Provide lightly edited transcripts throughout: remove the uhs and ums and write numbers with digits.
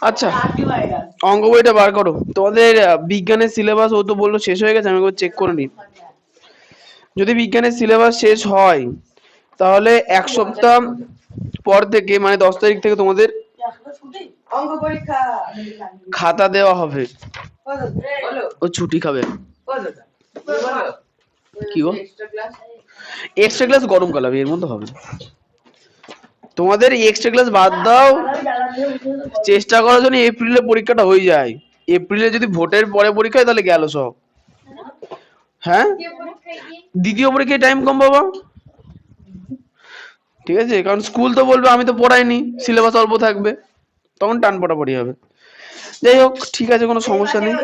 আচ্ছা, অঙ্ক বইটা বার করো। তোমাদের বিজ্ঞানের সিলেবাস ও তো বললো শেষ হয়ে গেছে, আমি একবার চেক করে নিই। যদি বিজ্ঞানের সিলেবাস শেষ হয় তাহলে এক সপ্তাহ পর থেকে মানে 10 তারিখ থেকে তোমাদের অঙ্ক পরীক্ষা খাতা দেওয়া হবে। ও ছুটি খাবে কি গো? এক্সট্রা ক্লাস গরমকাল হবে, এর মধ্যে হবে। তোমাদের এক্সট্রা ক্লাস বাদ দাও, চেষ্টা করার জন্য এপ্রিলে পরীক্ষাটা হয়ে যায়। এপ্রিলে যদি ভোটের পরে পরীক্ষা হয় তাহলে গেল সব। হ্যাঁ, দ্বিতীয় পরীক্ষায় টাইম কম বাবা, ঠিক আছে? কারণ স্কুল তো বলবে আমি তো পড়াইনি, সিলেবাস অল্প থাকবে, তখন টান পড়াপড়ি হবে। যাই হোক, ঠিক আছে, কোনো সমস্যা নেই।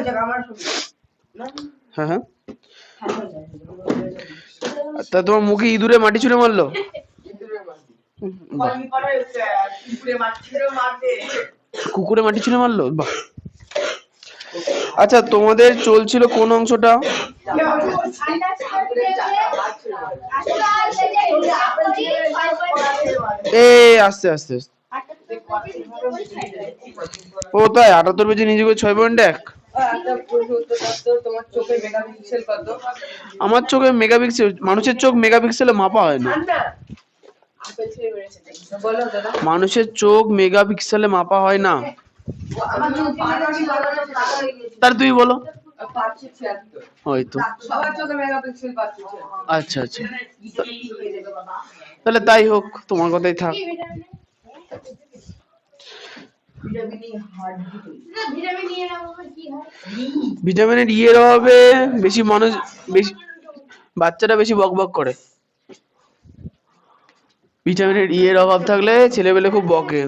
হ্যাঁ হ্যাঁ, তা তোমার মুখে ইঁদুরে মাটি ছুঁড়ে মারলো? কুকুরে মাটি ছুঁড়ে মারলো, বাহ। আচ্ছা, তোমাদের চলছিল কোন অংশটা? আস্তে আস্তে, ও তাই 78 পেজে নিজে করে 6.1। আমার চোখে মেগাপিক্সেল, মানুষের চোখ মেগাপিক্সেলে মাপা হয় না। মানুষের চোখ মেগাপিক্সেলে মাপা হয় না। তাহলে তুমি বলো। হয়তো, আচ্ছা আচ্ছা, তাহলে তাই হোক, তোমার কথাই থাক। ভিটামিনের এর অভাবে বেশি মানুষ, বেশি বাচ্চারা বেশি বকবক করে। ভিটামিনের এর অভাব থাকলে ছেলেবেলে খুব বকে।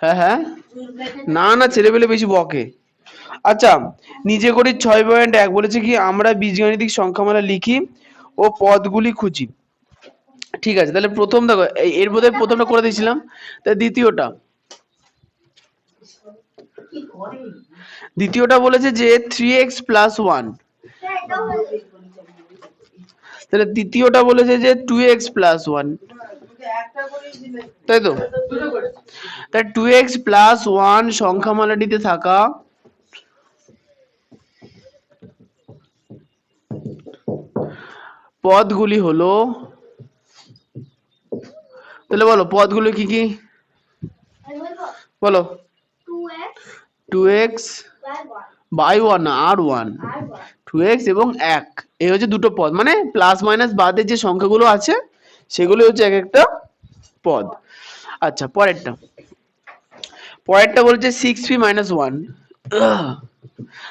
হ্যাঁ হ্যাঁ, না না, ছেলেবেলে বেশি বকে। আচ্ছা, নিজে করি 6.1 বলেছে কি আমরা বীজগাণিতিক সংখ্যামালা লিখি ও পদগুলি খুঁজি। ঠিক আছে, তাহলে প্রথম দেখো, এর বোধহয় প্রথমটা করে দিয়েছিলাম, তাই দ্বিতীয়টা বলেছে যে 3x + 1, তাহলে তৃতীয়টা বলেছে যে 2x + 1, তাই তো? তাই 2x + 1 সংখ্যামালাটিতে থাকা পদগুলি হলো, তাহলে বলো পদগুলো কি কি বলো? 2x বাই 1 আর 1, 2x এবং 1, এই হচ্ছে দুটো পদ, মানে প্লাস মাইনাস বাদে যে সংখ্যাগুলো আছে সেগুলো হচ্ছে এক একটা পদ। আচ্ছা, পরেরটা বলছে 6p - 1,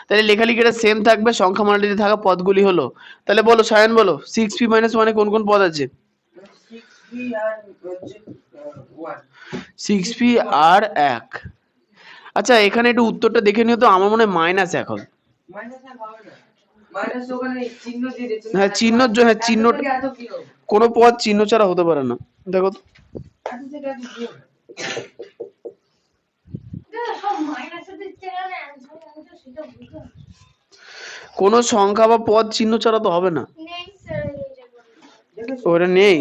তাহলে লেখালেখিটা সেম থাকবে, সংখ্যামালাটিতে থাকা পদগুলি হলো। তাহলে বলো সায়ন, বলো 6p - 1 কোন কোন পদ আছে? 6p আর 1। আচ্ছা, এখানে একটু উত্তরটা দেখে নিও তো, আমার মনে হয় মাইনাস এখন। হ্যাঁ, চিহ্ন, হ্যাঁ চিহ্ন, কোন পদ চিহ্ন ছাড়া হতে পারে না, দেখো তো। কোন সংখ্যা বা পদ চিহ্ন ছাড়া তো হবে না, ওটা নেই।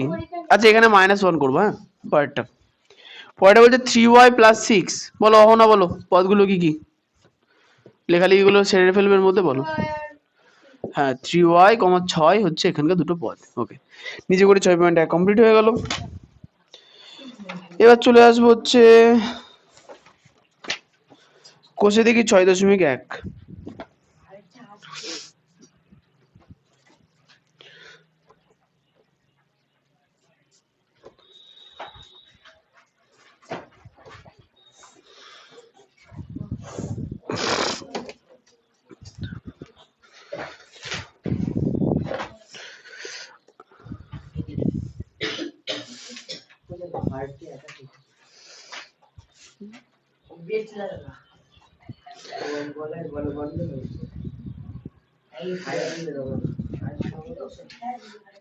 আচ্ছা, এখানে -1 করবো। হ্যাঁ, পরেরটা বলছে 3y + 6, বলো অহনা, বলো পদগুলো কি কি? লেখালেখিগুলো সেরে ফেলবে মধ্যে, বলো। হ্যাঁ, 3y, 6 হচ্ছে এখানকার দুটো পদ। ওকে, নিজে করে 6.1 কমপ্লিট হয়ে গেল। এবার চলে আসবো হচ্ছে কোষে দেখি 6.1।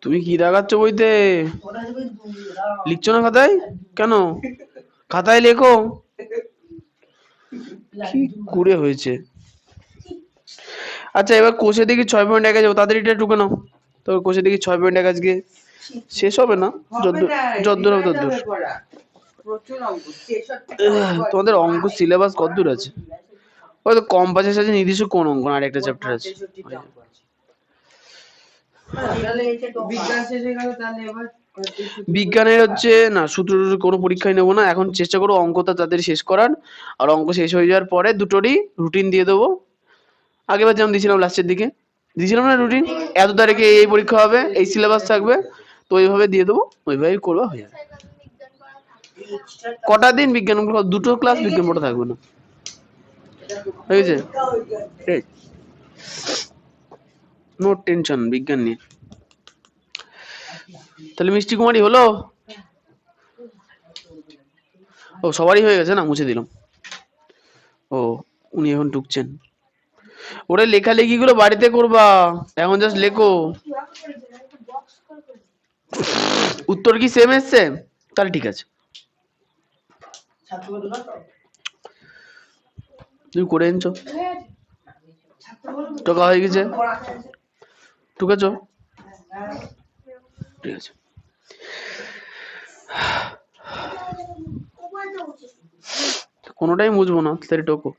তুমি কি দেখাচ্ছ বইতে? লিখছো না খাতায়? কেন খাতায় লেখো, কি করে হয়েছে? আচ্ছা, এবার কোষে দেখি 6.1 যাবো, তাদের এটা ঢুকে নাও। তো কোষে দেখি 6.1 আজকে শেষ হবে না, যতদূর হবে ততদূর। তোমাদের অঙ্ক সিলেবাস কতদূর আছে? হয়তো কম্পাসের সাথে নির্দিষ্ট কোন অঙ্ক আর একটা চ্যাপ্টার আছে। বিজ্ঞানের হচ্ছে না সূত্র কোনো পরীক্ষায় নেবো না, এখন চেষ্টা করবো অঙ্কটা তাদের শেষ করার। আর অঙ্ক শেষ হয়ে যাওয়ার পরে দুটোরই রুটিন দিয়ে দেবো। আগেবার যেমন দিয়েছিলাম লাস্টের দিকে দিয়েছিলাম না রুটিন, এত তারিখে এই পরীক্ষা হবে, এই সিলেবাস থাকবে, তো ওইভাবে দিয়ে দেবো, ওইভাবেই করবা হয়ে যাবে। কটা দিন বিজ্ঞান দুটো ক্লাস বিজ্ঞান পড়া থাকবে না, ঠিক আছে? নো টেনশন বিজ্ঞান নিয়ে। তাহলে মিষ্টি কুমারী হলো? ও সবারই হয়ে গেছে না, মুছে দিলাম। ও উনি এখন ঢুকছেন। ওরে লেখালেখি গুলো বাড়িতে করবা, এখন জাস্ট লেখো। উত্তর কি সেম এসছে? তাহলে ঠিক আছে, তুমি করে এনেছো, টোকা হয়ে গেছে, টুকেছো, ঠিক আছে। কোনোটাই মুছবো না, তাহলে টোকো।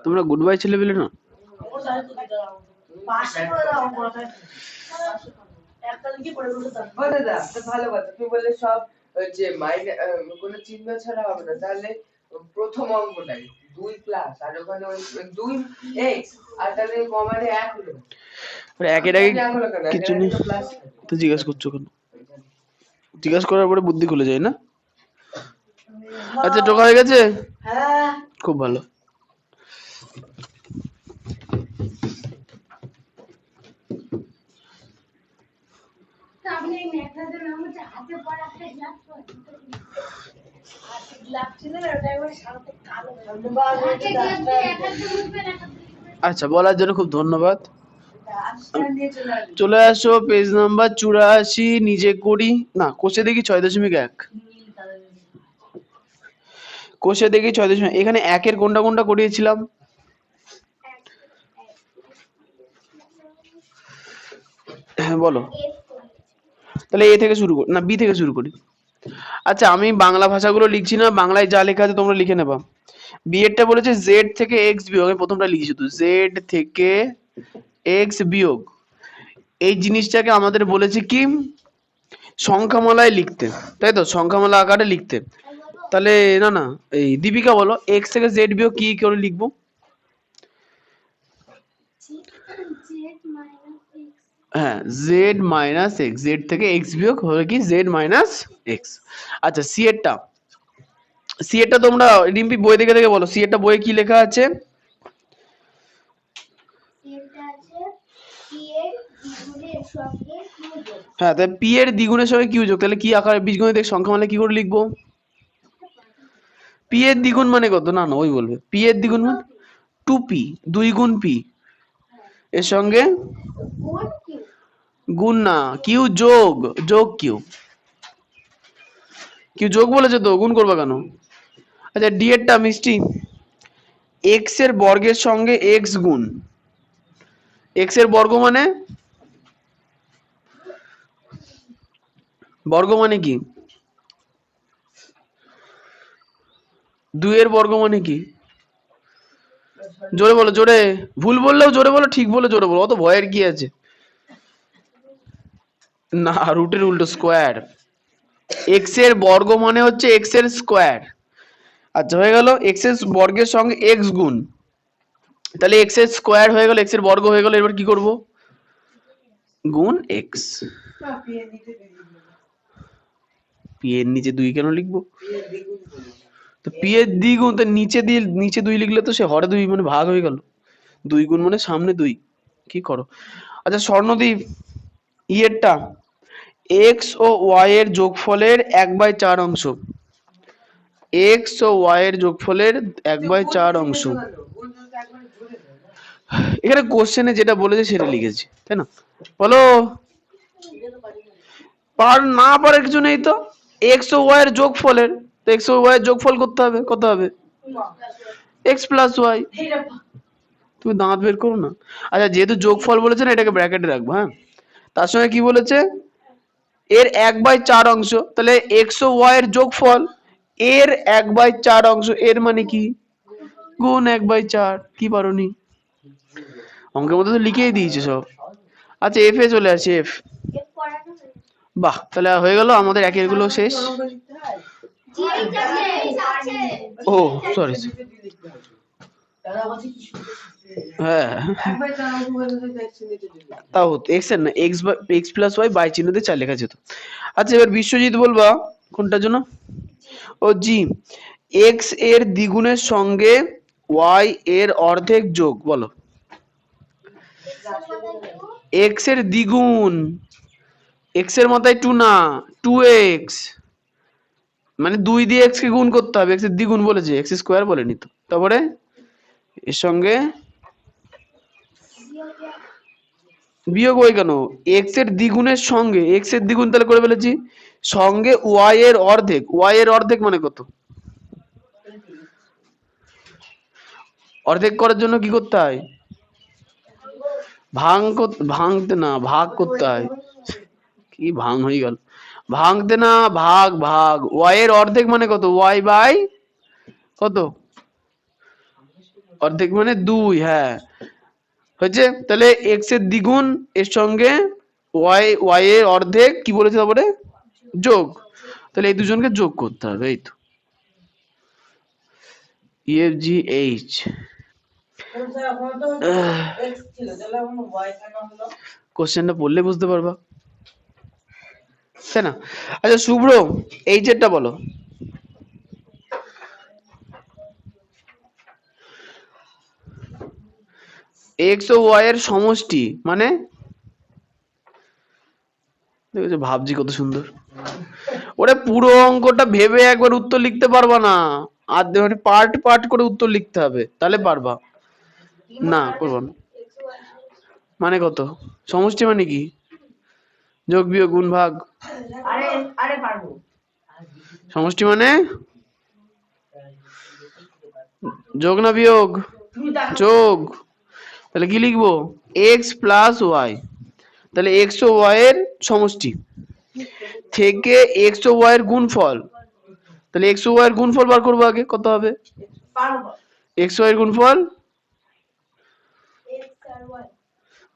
তোমরা গুড বাই ছেলে পেলে না? ভালো কথা, তুই বললে সব যে মাইনে কোনো চিহ্ন ছাড়া হবে না, তাহলে প্রথম অঙ্কটাই 2 প্লাস আর ওখানে 2x আর তাহলে কমারে 1 হলো। একের আগে কিছু নেই তো জিজ্ঞাসা করছো কেন? জিজ্ঞাসা করার পরে বুদ্ধি খুলে যায় না? আচ্ছা টোকা হয়ে গেছে, খুব ভালো। আচ্ছা বলার জন্য খুব ধন্যবাদ। চলে আসো পেজ নাম্বার 84, নিজে করি না, কোষে দেখি 6.1, কোষে দেখি 6.1। এখানে একের কোনটা কোনটা করিয়েছিলাম? হ্যাঁ বলো, তাহলে এ থেকে শুরু করি না বি থেকে শুরু করি? আচ্ছা আমি বাংলা ভাষাগুলো লিখছি না, বাংলায় যা লেখা আছে তোমরা লিখে নেবা। বি এরটা বলেছে জেড থেকে এক্স বিয়োগ, আমি প্রথমটা লিখি শুধু জেড থেকে এক্স বিয়োগ। এই জিনিসটাকে আমাদের বলেছে কি সংখ্যামালায় লিখতে, তাই তো, সংখ্যামালা আকারে লিখতে। তাহলে না না এই দীপিকা বলো এক্স থেকে জেড বিয়োগ কি করে লিখবো? হ্যাঁ জেড মাইনাস এক্স, জেড থেকে এক্স বিয়োগ হলো কি জেড মাইনাস এক্স। আচ্ছা সি এরটা, সি এরটা তোমরা রিম্পি বই দেখে দেখে বলো, সি এরটা বইয়ে কি লেখা আছে? হ্যাঁ তাহলে পি এর দ্বিগুণের সঙ্গে কিউ যোগ, তাহলে কি আকারে বীজগণিতের সংখ্যামালা কি করে লিখবো? পি এর দ্বিগুণ মানে কত? না না ওই বলবে পি এর দ্বিগুণ মানে 2p, 2 গুণ p, এর সঙ্গে গুণ না কিউ যোগ, যোগ কিউ, কিউ যোগ বলেছে তো গুণ করবা কেন? আচ্ছা ডি এরটা মিষ্টি, এক্স এর বর্গের সঙ্গে এক্স গুণ, এক্স এর বর্গ মানে, বর্গ মানে কি? 2 এর বর্গ মানে কি? জোরে বলো, জোরে, ভুল বললেও জোরে বলো, ঠিক বলে জোরে বলো, অত ভয়ের কি আছে? না রুটের উল্টো স্কোয়ার, এক্স এর বর্গ মানে হচ্ছে এক্স এর স্কোয়ার। আচ্ছা হয়ে গেল এক্স এর বর্গের সঙ্গে এক্স গুণ, তাহলে এক্স এর স্কোয়ার হয়ে গেল, এক্স এর বর্গ হয়ে গেল, এবার কি করব? গুণ এক্স। পি এর নিচে 2 কেন লিখবো? তো পি এর দ্বিগুণ, তো নিচে দিয়ে নিচে 2 লিখলে তো সে হরে 2 মানে ভাগ হয়ে গেল, 2 গুণ মানে সামনে 2, কি করো? আচ্ছা স্বর্ণদ্বীপ ই এরটা, এক্স ও ওয়াই এর যোগফলের 1/4 অংশ, এক্স ও ওয়াই এর যোগফলের 1/4 অংশ। এখানে কোশ্চেনে যেটা বলেছে সেটা লিখেছি, তাই না? বলো না পারার কিছু নেই তো, এক্স ও ওয়াই এর যোগফলের, তো এক্স ও ওয়াই এর যোগফল করতে হবে, কত হবে এক্স প্লাস ওয়াই। তুমি দাঁত বের করো না। আচ্ছা যেহেতু যোগফল বলেছে না, এটাকে ব্র্যাকেটে রাখবো, হ্যাঁ। তার সঙ্গে কি বলেছে, এর 1/4 অংশ, তাহলে এক্স ও ওয়াই এর যোগফল এর 1/4 অংশ, এর মানে কি গুণ 1/4। কি পারোনি, অঙ্কের মধ্যে তো লিখেই দিয়েছে সব। আচ্ছা এফ এ চলে আসে, এফ। বাহ, তাহলে হয়ে গেল আমাদের একের গুলো শেষ। ও সরি, হ্যাঁ তাও হতো, এক্স এর না, এক্স প্লাস ওয়াই বাই চিহ্ন দিয়ে 4 লেখা যেত। আচ্ছা এবার বিশ্বজিৎ বলবা কোনটার জন্য। ও জি, এক্স এর দ্বিগুণের সঙ্গে ওয়াই এর অর্ধেক যোগ, বলো। এক্স এর দ্বিগুণ, এক্স এর মাথায় 2 না, 2x, মানে 2 দিয়ে x কে গুণ করতে হবে, x এর দ্বিগুণ বলেছে, x স্কয়ার বলেনি তো। তারপরে এর সঙ্গে বিয়োগ ওই কেন, x এর দ্বিগুণের সঙ্গে, x এর দ্বিগুণ তাহলে করে ফেলেছি, সঙ্গে y এর অর্ধেক, y এর অর্ধেক মানে কত, অর্ধেক করার জন্য কি করতে হয়, ভাঙতে না ভাগ করতে হয়, কি ভাঙ হয়ে গেল, ভাঙতে না ভাগ, ভাগ, y এর অর্ধেক মানে কত, y বাই কত, অর্ধেক মানে 2, হ্যাঁ হয়েছে। তাহলে x এর দ্বিগুণ এর সঙ্গে y এর অর্ধেক কি বলেছে, তারপরে যোগ, তাহলে এই দুজনকে যোগ করতে হবে, এই তো এফ জি এইচ। কোশ্চেনটা পড়লে বুঝতে পারবা, তাই না। আচ্ছা শুভ্র, এইচ এরটা বলো। এক্স ও ওয়াই এর সমষ্টি মানে, দেখেছো ভাবছি কত সুন্দর, ওরে পুরো অঙ্কটা ভেবে একবার উত্তর লিখতে পারবা না, আর মানে পার্ট পার্ট করে উত্তর লিখতে হবে, তাহলে পারবা, না করবো না। মানে কত, সমষ্টি মানে কি, যোগ বিয়োগ গুণ ভাগ, সমষ্টি মানে যোগ না বিয়োগ, যোগ, তাহলে কি লিখবো, এক্স প্লাস ওয়াই, তাহলে এক্স ও ওয়াই এর সমষ্টি থেকে এক্স ও ওয়াই এর গুণফল, তাহলে এক্স ও ওয়াই এর গুণফল বার করবো আগে, কত হবে, এক্স ওয়াই এর গুণফল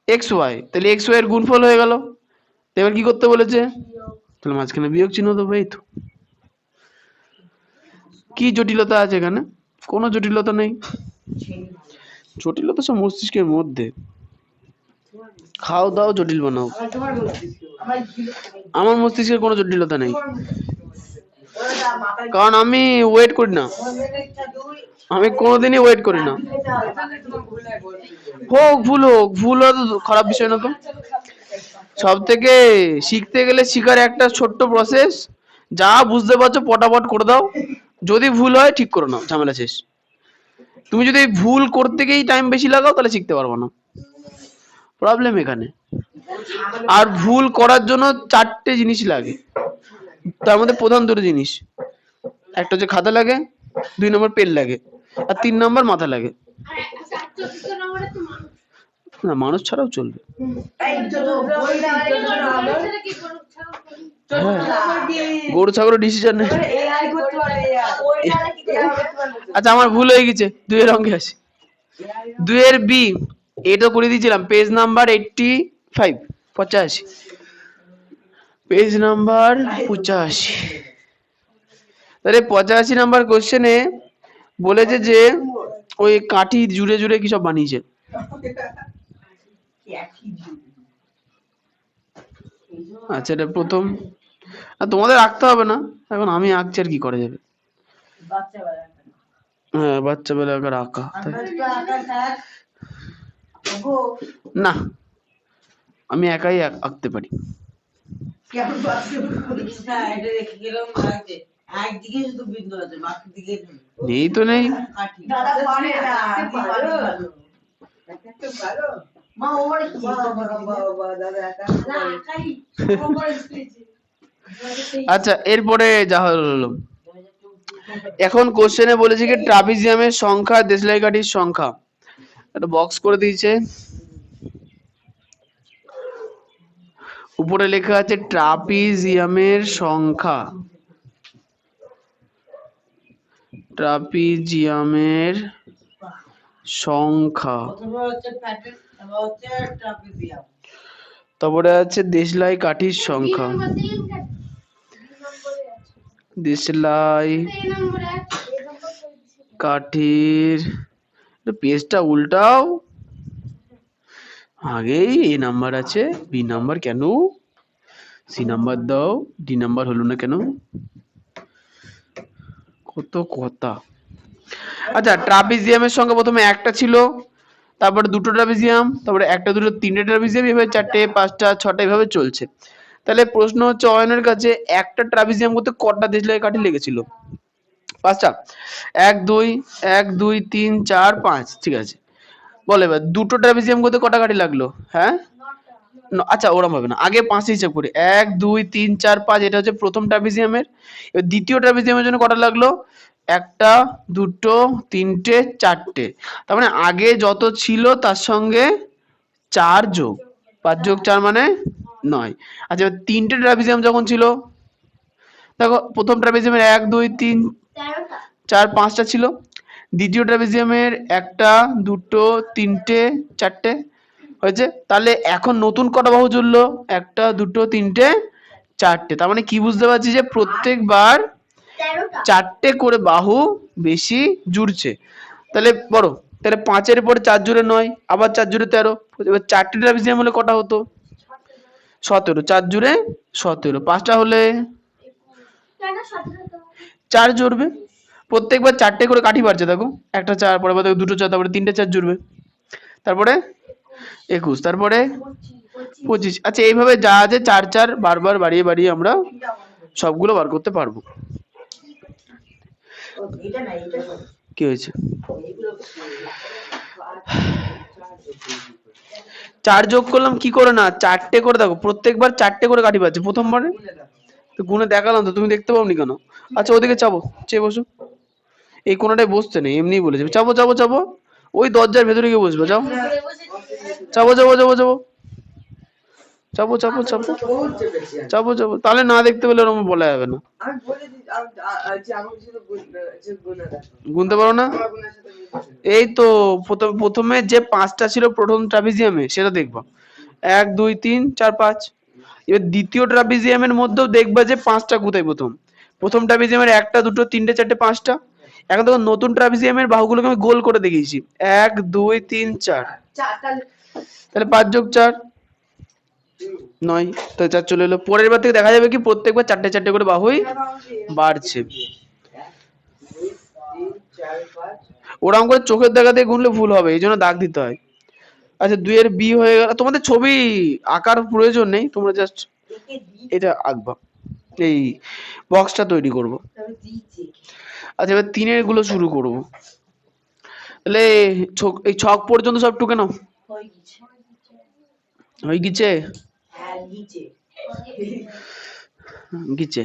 এক্স ওয়াই, তাহলে এক্স ওয়াই এর গুণফল হয়ে গেল। এবার কি করতে বলেছে, তাহলে মাঝখানে বিয়োগ চিহ্ন দেবো, এই তো। কি জটিলতা আছে এখানে, কোনো জটিলতা নেই, জটিলতা সব মস্তিষ্কের মধ্যে, খাও দাও জটিল বানাও, আমার মস্তিষ্কের কোনো জটিলতা নেই, কারণ আমি ওয়েট করি না, আমি কোনোদিনই ওয়েট করি না, হোক ভুল হওয়া তো খারাপ বিষয় না তো, সব থেকে শিখতে গেলে শিখার একটা ছোট্ট প্রসেস, যা বুঝতে পারছো পটাপট করে দাও, যদি ভুল হয় ঠিক করে নাও, ঝামেলা শেষ। তুমি যদি ভুল করতে গিয়েই টাইম বেশি লাগাও তাহলে শিখতে পারবো না, প্রবলেম এখানে। আর ভুল করার জন্য 4টে জিনিস লাগে, তার মধ্যে প্রধান 2টো জিনিস, একটা হচ্ছে খাতা লাগে, 2 নম্বর পেন লাগে, আর 3 নম্বর মাথা লাগে। না মানুষ ছাড়াও চলবে, গরু ছাগলের ডিসিশন নেই। আচ্ছা আমার ভুল হয়ে গেছে, 2 এর অঙ্কে আসি, 2 এর বি, এটা করে দিয়েছিলাম পেজ নাম্বার 85, 85, পেজ নাম্বার 85। তাহলে 85 নাম্বার কোশ্চেনে বলেছে যে ওই কাঠি জুড়ে জুড়ে কি সব বানিয়েছে, আচ্ছা এটা প্রথম, তোমাদের আঁকতে হবে না, এখন আমি আঁকছি আর কি করা যাবে, হ্যাঁ বাচ্চা বেলাকার আঁকা, না আমি একাই আঁকতে পারি, নেই তো নেই, আচ্ছা এরপরে যা হলো, এখন কোশ্চেনে বলেছে কি ট্রাপিজিয়ামের সংখ্যা দেশলাই কাঠির সংখ্যা, একটা বক্স করে দিয়েছে, উপরে লেখা আছে ট্রাপিজিয়ামের সংখ্যা, ট্রাপিজিয়ামের সংখ্যা, তারপরে আছে দেশলাই কাঠির সংখ্যা, দেশলাই কাঠির, পেজটা উল্টাও, আগেই এ নাম্বার আছে, বি নাম্বার কেন, সি নাম্বার দাও, ডি নাম্বার হলো না কেন, কত কথা। আচ্ছা ট্রাপিজিয়ামের সংখ্যা প্রথমে একটা ছিল, তারপরে দুটো ট্রাপিজিয়াম, তারপরে একটা দুটো তিনটে ট্রাপিজিয়াম, এভাবে চারটে পাঁচটা ছটা এভাবে চলছে। তাহলে প্রশ্ন হচ্ছে অয়নের কাছে একটা ট্রাপিজিয়াম করতে কটা দেশলাই কাঠি লেগেছিল? পাঁচটা। এক দুই, এক দুই তিন চার পাঁচ, ঠিক আছে। বল এবার দুটো ট্রাপিজিয়াম করতে কটা কাঠি লাগলো? হ্যাঁ আচ্ছা ওরম হবে না, আগে পাঁচ হিসাব করি, এক দুই তিন চার পাঁচ, এটা হচ্ছে প্রথম ট্রাপিজিয়ামের। এবার দ্বিতীয় ট্রাপিজিয়ামের জন্য কটা লাগলো? একটা দুটো তিনটে চারটে, তার মানে আগে যত ছিল তার সঙ্গে চার যোগ, পাঁচ যোগ চার মানে নয়। আচ্ছা এবার তিনটে ট্রাপিজিয়াম যখন ছিল, দেখো প্রথম ট্রাপিজিয়ামের এক দুই তিন চার পাঁচটা ছিল, দ্বিতীয় ট্রাপিজিয়ামের একটা দুটো তিনটে চারটে হয়েছে, তাহলে এখন নতুন কটা বাহু জুড়লো? একটা দুটো তিনটে চারটে, তার মানে কি বুঝতে পারছি যে প্রত্যেকবার চারটে করে বাহু বেশি জুড়ছে। তাহলে বড়, তাহলে পাঁচের পরে চার জুড়ে নয়, আবার চার জুড়ে 13, এবার চারটে ট্রাপিজিয়াম হলে কটা হতো? 17, চার জুড়ে 17, পাঁচটা হলে চার জুড়বে, প্রত্যেকবার চারটে করে কাঠি বাড়ছে, দেখো একটা চার, পরে দেখো দুটো চার, তারপরে তিনটে চার জুড়বে, তারপরে 21, তারপরে 25। আচ্ছা এইভাবে যা আছে চার চার বারবার বাড়িয়ে বাড়িয়ে আমরা সবগুলো বার করতে পারবো। কি হয়েছে? চার যোগ করলাম কি করে? না চারটে করে, দেখো প্রত্যেকবার চারটে করে কাঠি পাচ্ছে, প্রথমবারে তো গুনে দেখালাম তো, তুমি দেখতে পাওনি কেন? আচ্ছা ওদিকে চাবো, চেয়ে বসো, এই কোনটায় বসতে নেই, এমনি বলেছে চাবো চাবো চাবো, ওই দরজার ভেতরে গিয়ে বসবে, যাও চাবো চাবো চাবো চাবো চাবো চাবো চাবো চাবো চাবো, তাহলে না দেখতে পেলে ওরকম বলা যাবে না। গুনতে পারো না? এই তো প্রথমে যে পাঁচটা ছিল প্রথম ট্রাপিজিয়ামে সেটা দেখবা, এক দুই তিন চার পাঁচ। এবার দ্বিতীয় ট্রাপিজিয়ামের মধ্যেও দেখবা যে পাঁচটা কোথায়, প্রথম ট্রাপিজিয়ামের একটা দুটো তিনটে চারটে পাঁচটা। এখন দেখো নতুন ট্রাপিজিয়ামের বাহুগুলোকে আমি গোল করে দেখিয়েছি, এক দুই তিন চার, তাহলে পাঁচ যোগ চার নয়, তো চার চলে এলো। পরের বার থেকে দেখা যাবে কি প্রত্যেকবার চারটে চারটে করে বাহুই বাড়ছে। ওরকম করে চোখের দেখা দিয়ে গুনলে ভুল হবে, এই জন্য দাগ দিতে হয়। আচ্ছা দুইয়ের বি হয়ে গেল, তোমাদের ছবি আঁকার প্রয়োজন নেই, তোমরা জাস্ট এটা আঁকবা, এই বক্সটা তৈরি করব। আচ্ছা এবার তিনের গুলো শুরু করব, তাহলে এই ছক পর্যন্ত সব টুকে নাও, হয়ে গেছে? গিছে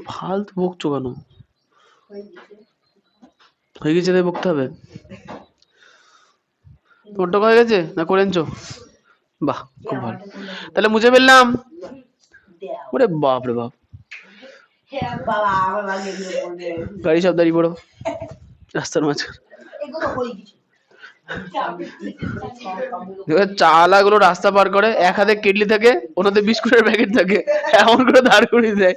ফালতু বকছো কেন? হয়ে গেছে তাই বকতে হবে? তোমারটা হয়ে গেছে না করে আনছো? বাহ খুব ভালো, তাহলে মুছে ফেললাম। ওরে বাপ রে বাপ, গাড়ি সব দাঁড়িয়ে পড়ো রাস্তার মাঝখানে। চালাগুলো রাস্তা পার করে, এক হাতে কেটলি থাকে, ওনাতে বিস্কুটের প্যাকেট থাকে, এমন করে দাঁড় করিয়ে দেয়,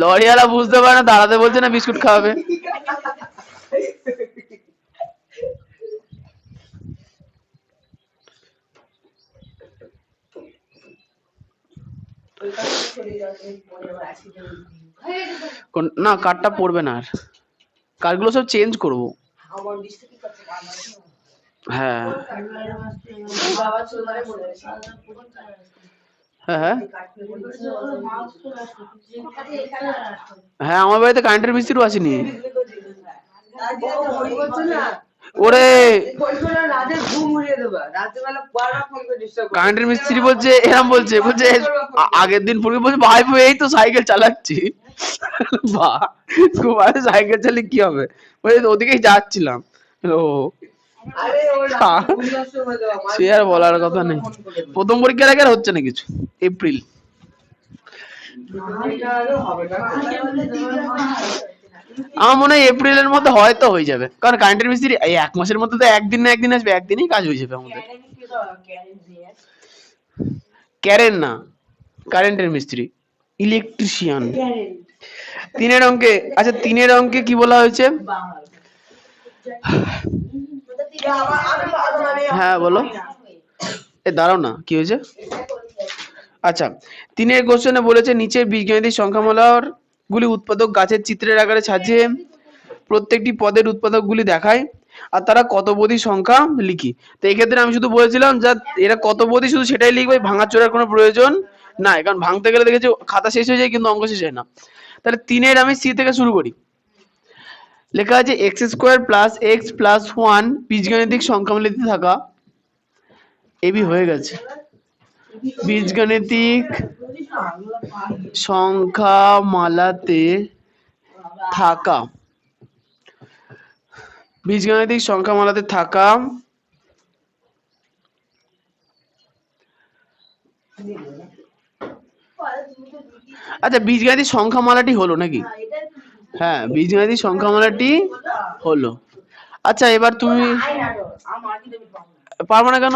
লরিওয়ালা বুঝতে পারে না, দাঁড়াতে বলছে না বিস্কুট খাওয়াবে। না কার্ডটা পড়বে না, আর কার্ডগুলো সব চেঞ্জ করব। হ্যাঁ হ্যাঁ হ্যাঁ হ্যাঁ, আমার বাড়িতে কারেন্টের মিস্ত্রিও আসেনি। ওরে কারেন্টের মিস্ত্রি বলছে, এরম বলছে আগের দিন পরে বলছে ভাই এই তো সাইকেল চালাচ্ছি। সাইকেল চালিয়ে কি হবে, ওদিকেই যাচ্ছিলাম। ও সে আর বলার কথা নেই। প্রথম পরীক্ষার আগে আর হচ্ছে না কিছু, এপ্রিল। আমার মনে হয় এপ্রিলের মধ্যে হয়তো হয়ে যাবে, কারণ কারেন্টের মিস্ত্রি এই 1 মাসের মধ্যে তো একদিন না একদিন আসবে, একদিনই কাজ হয়ে যাবে আমাদের। ক্যারেন না, কারেন্টের মিস্ত্রি, ইলেকট্রিশিয়ান। 3 অঙ্কে, আচ্ছা 3 অঙ্কে কি বলা হয়েছে? হ্যাঁ বলো। দাঁড়াও না, কি হয়েছে? আচ্ছা 3 কোশ্চেনে বলেছে নিচের বীজগণিতিক সংখ্যামালার গুলি উৎপাদক গাছের চিত্রের আকারে সাজিয়ে প্রত্যেকটি পদের উৎপাদক গুলি দেখায় আর তারা কতপদী সংখ্যা লিখি। তো এই ক্ষেত্রে আমি শুধু বলেছিলাম যে এরা কতপদী শুধু সেটাই লিখবে, ভাঙাচোরার কোনো প্রয়োজন নাই, কারণ ভাঙতে গেলে দেখেছি খাতা শেষ হয়ে যায় কিন্তু অঙ্ক শেষ হয় না। তাহলে 3 আমি সি থেকে শুরু করি। লেখা আছে x square plus x plus 1 বীজগণিতিক সংখ্যামালাতে থাকা। এবি হয়ে গেছে। বীজগণিতিক সংখ্যামালাতে থাকা, বীজগণিতিক সংখ্যামালাতে থাকা আচ্ছা বীজগণিতিক সংখ্যামালাটি হলো নাকি? হ্যাঁ বীজগণিতিক সংখ্যামালাটি হলো। আচ্ছা এবার তুমি পারবো না কেন?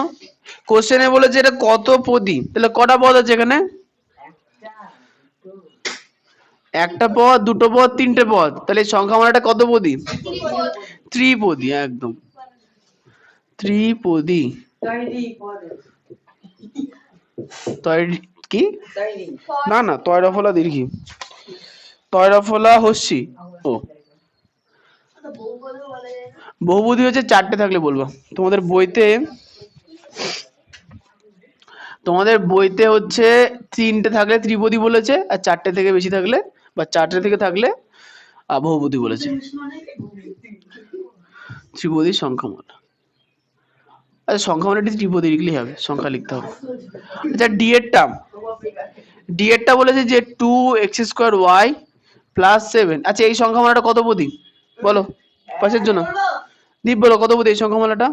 কোশ্চেনে বলেছে এটা কত পদী, তাহলে কটা পদ আছে এখানে? একটা পদ, দুটো পদ, তিনটে পদ, তাহলে সংখ্যামালাটা কত পদী? ত্রিপদী, একদম ত্রিপদী। কি না না তয়রফলা দীর্ঘী, তয়রফলা হস্যি। ও বহুপদী হচ্ছে 4টে থাকলে বলবো। তোমাদের বইতে হচ্ছে 3টে থাকলে ত্রিপদী বলেছে, আর 4টে থেকে বেশি থাকলে বা 4টে থেকে থাকলে বহুপদী বলেছে। ত্রিপদী সংখ্যামালা, আচ্ছা সংখ্যামালাটি ত্রিপদী লিখলেই হবে, সংখ্যা লিখতে হবে। আচ্ছা ডি এরটা বলেছে যে 2x² y প্লাস 7। আচ্ছা এই সংখ্যামালাটা কত পদী বলো, পাশের জন্য দীপ বলো কত পদী এই সংখ্যামালাটা?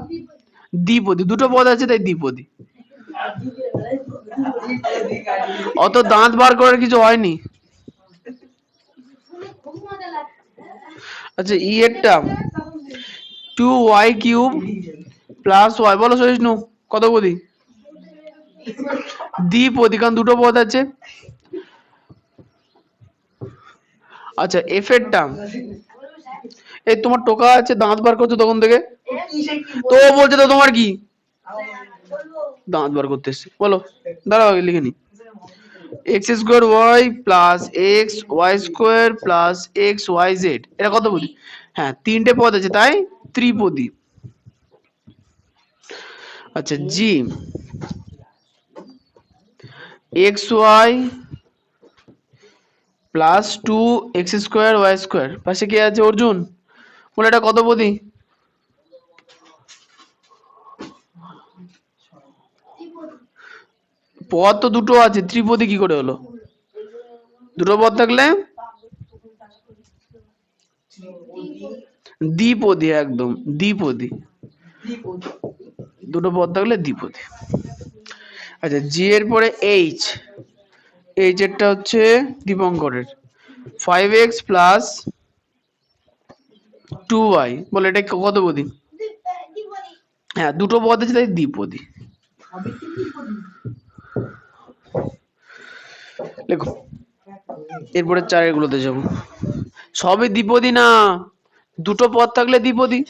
দ্বিপদী, দুটো পদ আছে তাই দ্বিপদী। অত দাঁত বার করার কিছু হয়নি। আচ্ছা ই এরটা 2y³ প্লাস y, বলো সহিষ্ণু কত পদী? দ্বিপদী, কারণ দুটো পদ আছে। আচ্ছা এফ এরটা, এই তোমার টোকা আছে দাঁত বার করছো তখন থেকে, তো বলছে তো তোমার কি দাঁত বার করতে এসছে, বলো দাঁড়াও লিখে নি। x² y plus xy² plus xyz, এটা কত পদী? হ্যাঁ 3টে পদ আছে তাই ত্রিপদী। আচ্ছা জি xy প্লাস 2x² y², পাশে কে আছে অর্জুন, বলে এটা কত পদী? পদ তো দুটো আছে, ত্রিপদী কি করে হলো? দুটো পদ থাকলে দ্বিপদী, একদম দ্বিপদী, দুটো পদ থাকলে দ্বিপদী। আচ্ছা জি এর পরে এইচ এরটা হচ্ছে দীপঙ্করের 5x প্লাস 2y, বলে এটা কত পদী? হ্যাঁ দুটো পদ আছে তাই দ্বিপদী। দেখো এরপরে 4 গুলোতে যাবো, সবই দ্বিপদী না, দুটো পদ থাকলে দ্বিপদী।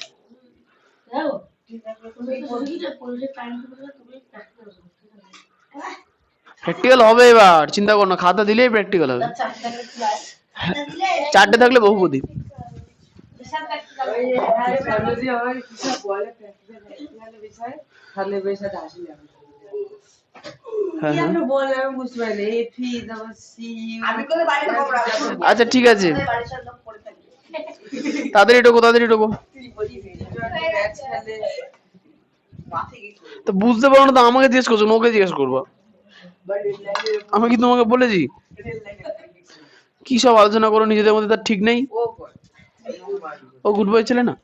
প্র্যাকটিক্যাল হবে এবার, চিন্তা করো না, খাতা দিলেই প্র্যাকটিক্যাল হবে। 4টে থাকলে বহুপদী। হ্যাঁ হ্যাঁ আমি বলে আমি বুঝতে পারি এ ফি তারপর সি আমি করে বাড়িতে খবর আচ্ছা ঠিক আছে, বাড়ির সব লোক পড়ে থাকি তাড়াতাড়ি ঢোকো তাড়াতাড়ি ঢোকো। মাথায় কিছু তো বুঝতে পারো না তো আমাকে জিজ্ঞেস করছো না, ওকে জিজ্ঞেস করবো। আমি কি তোমাকে বলেছি কি সব আলোচনা করো নিজেদের মধ্যে, তার ঠিক নেই। ও কর ও গুড বয় ছেলে না,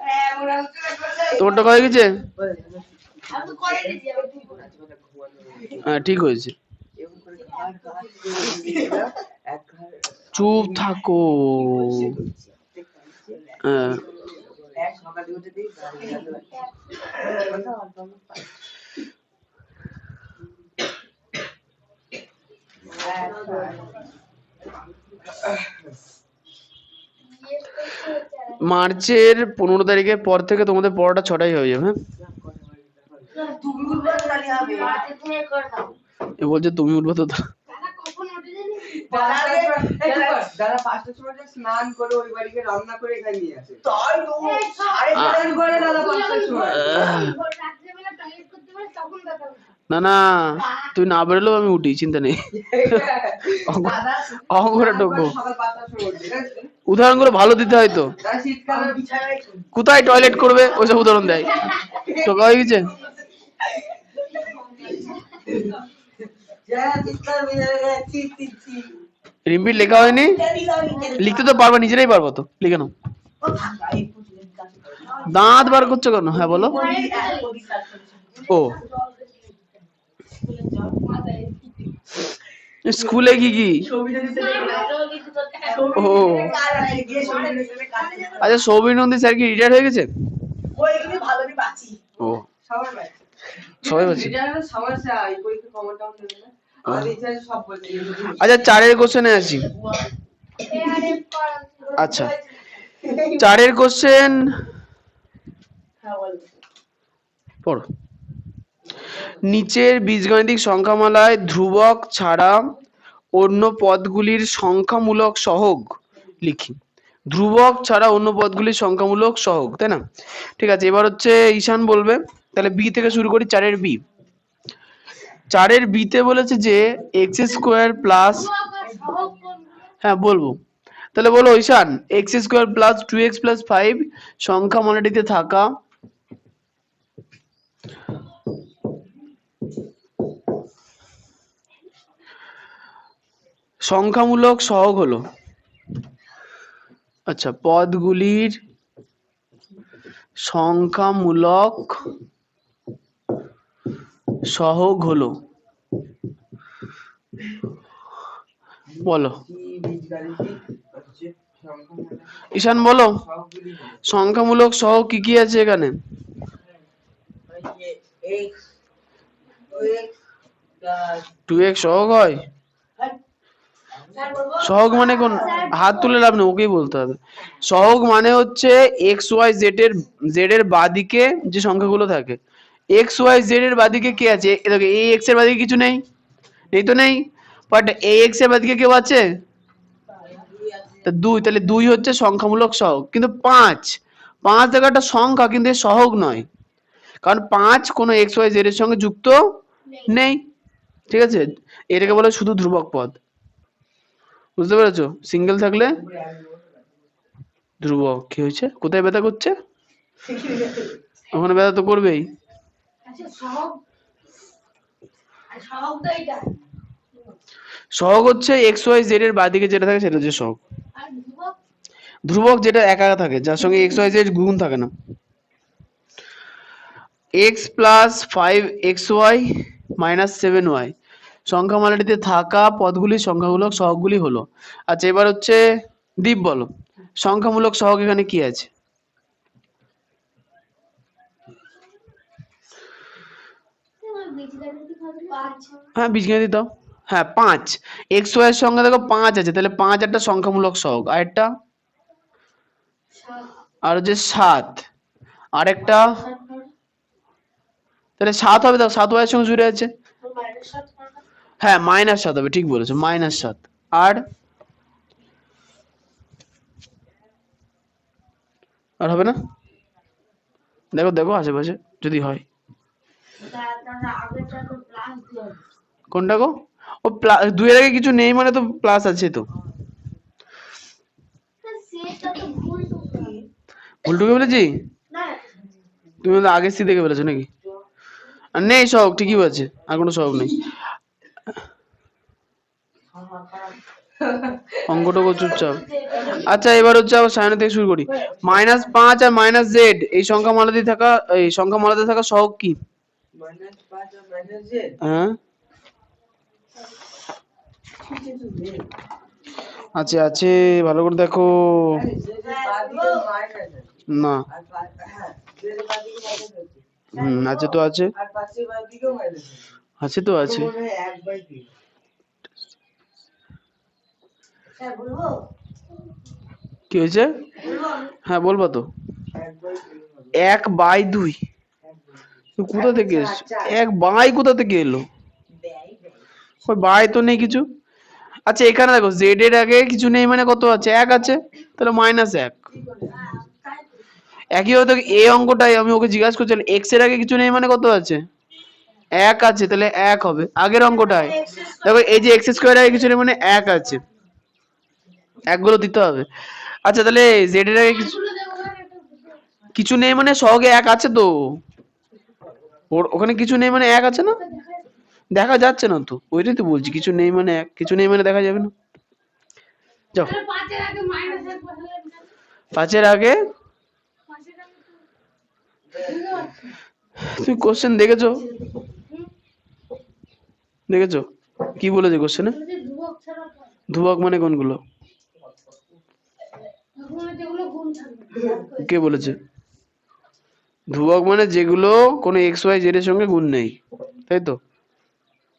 হ্যাঁ ওরা আলোচনা করছে তোমারটা হয়ে গেছে? আমি তো করে দিয়েছি আমি তুই বল হ্যাঁ ঠিক হয়েছে, এরকম করে ঘাড় এক ঘাড় চুপ থাকো। হ্যাঁ এক সকালে উঠে দিই কথা অল্প অল্প পাই। মার্চের 15 তারিখের পর থেকে তোমাদের পড়াটা 6টায় হয়ে যাবে। হ্যাঁ তুমি উঠবে তাহলে হবে মাঝে থেকে করে দাও এ বলছে তুমি উঠবে তো। দাদা কখন উঠে জানি দাদা 5টার সময় যে স্নান করে ওই বাড়িকে রান্না করে এখানে নিয়ে আসে। তাই তো সাড়ে স্নান করে দাদা 5টার সময়। রাত্রেবেলা টয়লেট করতে পারে তখন দাদা উঠে না না, তুই না বেরোলেও আমি উঠি, চিন্তা নেই। দাদা অঙ্ক করে ঢোকো। সকাল 5টার সময় উঠে ঠিক আছে? উদাহরণ করে ভালো দিতে হয় তো, দাদা শীতকালে বিছানায় কোথায় টয়লেট করবে ওইসব উদাহরণ দেয়। টোকা হয়ে গেছে। রিম্পির লেখা হয়নি, লিখতে তো পারবা, নিজেরাই পারবো তো, লিখে নাও। দাঁত বার করছো কেন? হ্যাঁ বলো। ও স্কুলে কি কি? ও আচ্ছা, সৌভিক নন্দী স্যার কি রিটায়ার হয়ে গেছে? ও সবার ভাই সবাই বলছে। এটা হলো সমস্যা এই পরীক্ষা কমন টাউন দেবে না আমাদের ইতিহাসে সব বলছে আচ্ছা 4-এর কোশ্চেনে আসি। আচ্ছা 4-এর কোশ্চেন পড়ো। নিচের বীজগাণিতিক সংখ্যামালায় ধ্রুবক ছাড়া অন্য পদগুলির সংখ্যামূলক সহগ লিখি। ধ্রুবক ছাড়া অন্য পদগুলির সংখ্যামূলক সহগ, তাই না? ঠিক আছে, এবার হচ্ছে ঈশান বলবে। তাহলে বি থেকে শুরু করি। 4-এর বি। 4-এর বিতে বলেছে যে এক্স স্কোয়ার প্লাস, হ্যাঁ বলবো। তাহলে বলো Ishan, X square plus 2x plus 5 সংখ্যামালাটিতে থাকা সংখ্যামূলক সহগ হলো। আচ্ছা, পদগুলির সংখ্যামূলক সহগ হলো, বলো ঈশান বলো সংখ্যামূলক সহগ কি কি আছে এখানে? টু এক্স সহগ হয়? সহগ মানে কোন, হাত তুলে লাভ নেই, ওকেই বলতে হবে। সহগ মানে হচ্ছে এক্স ওয়াই জেড এর বাদিকে যে সংখ্যাগুলো থাকে। এক্স ওয়াই জেড এর বাদিকে কে আছে? দেখো এ এক্স এর বাদিকে কিছু নেই, নেই তো নেই, বাট এ এক্স এর বাদিকে কেউ আছে? তা 2, তাহলে 2 হচ্ছে সংখ্যামূলক সহগ। কিন্তু 5 দেখো একটা সংখ্যা, কিন্তু এর সহগ নয়, কারণ 5 কোনো এক্স ওয়াই জেড এর সঙ্গে যুক্ত নেই। ঠিক আছে, এটাকে বলে শুধু ধ্রুবক পদ। বুঝতে পেরেছো? সিঙ্গেল থাকলে ধ্রুবক। কি হয়েছে? কোথায় ব্যথা করছে? ওখানে ব্যথা তো করবেই। সহগ হচ্ছে এক্স ওয়াই জেড এর বাদিকে যেটা থাকে সেটা হচ্ছে সহগ। ধ্রুবক যেটা একা একা থাকে, যার সঙ্গে এক্স ওয়াই জেড গুণ থাকে না। X plus 5xy minus 7y সংখ্যামালাটিতে থাকা পদগুলির সংখ্যামূলক সহগগুলি হলো। আচ্ছা এবার হচ্ছে দীপ বলো সংখ্যামূলক সহগ এখানে কি আছে? হ্যাঁ বীজগণিত দাও। হ্যাঁ 5, এক্স ওয়াই এর সঙ্গে দেখো 5 আছে, তাহলে 5 একটা সংখ্যামূলক সহগ। আরেকটা আর হচ্ছে 7, আরেকটা তাহলে 7 হবে। দেখো 7 ওয়াই এর সঙ্গে জুড়ে আছে। হ্যাঁ -7 হবে, ঠিক বলেছো, -7। আর আর হবে না? দেখো দেখো আশেপাশে যদি হয়। কোনটা গো? ও দুইয়ের আগে কিছু নেই মানে তো প্লাস আছে তো। ভুল টুকে বলেছি? তুমি তো আগে সি দেখে বলেছো নাকি? আর নেই সহগ, ঠিকই বলছে, আর কোনো সহগ নেই। অঙ্কটা চুপচাপ। আচ্ছা এবার হচ্ছে আবার সাইন থেকে শুরু করি। -5 আর -z এই সংখ্যা মালাতে থাকা সহগ কি? -5 আর -z হ্যাঁ আছে আছে, ভালো করে দেখো। আরে z এর বাদিকে মাইনাস আছে না, আর হ্যাঁ z এর বাদিকে মাইনাস আছে আছে তো আছে, আর 5 এর বাদিকেও মাইনাস আছে। আছে তো আছে। মনে হয় 1/3। স্যার বলবো? কি হয়েছে? হ্যাঁ বলবো তো। 1/3 1/2 কোথা থেকে এসছে? 1/2 কোথা থেকে এলো? ওই বাই তো নেই কিছু। আচ্ছা এখানে দেখো জেড এর আগে কিছু নেই মানে কত আছে? 1 আছে, তাহলে -1। একইভাবে দেখো এই অঙ্কটাই আমি ওকে জিজ্ঞাসা করছিলাম এক্স এর আগে কিছু নেই মানে কত আছে? 1 আছে, তাহলে 1 হবে। আগের অঙ্কটায় দেখো এই যে এক্স স্কোয়ার আগে কিছু নেই মানে 1 আছে, 1 গুলো দিতে হবে। আচ্ছা তাহলে জেড এর আগে কিছু নেই মানে সহগে 1 আছে তো, ওখানে কিছু নেই মানে 1 আছে না? দেখা যাচ্ছে না তো, ওইটাই তো বলছি, কিছু নেই মানে 1, কিছু নেই মানে দেখা যাবে না। যাও 5 এর আগে তুমি কোশ্চেন দেখেছো? কি বলেছে কোশ্চেনে? ধ্রুবক মানে কোনগুলো? কে বলেছে? ধ্রুবক মানে যেগুলো কোনো এক্স ওয়াই জেড এর সঙ্গে গুণ নেই, তাই তো?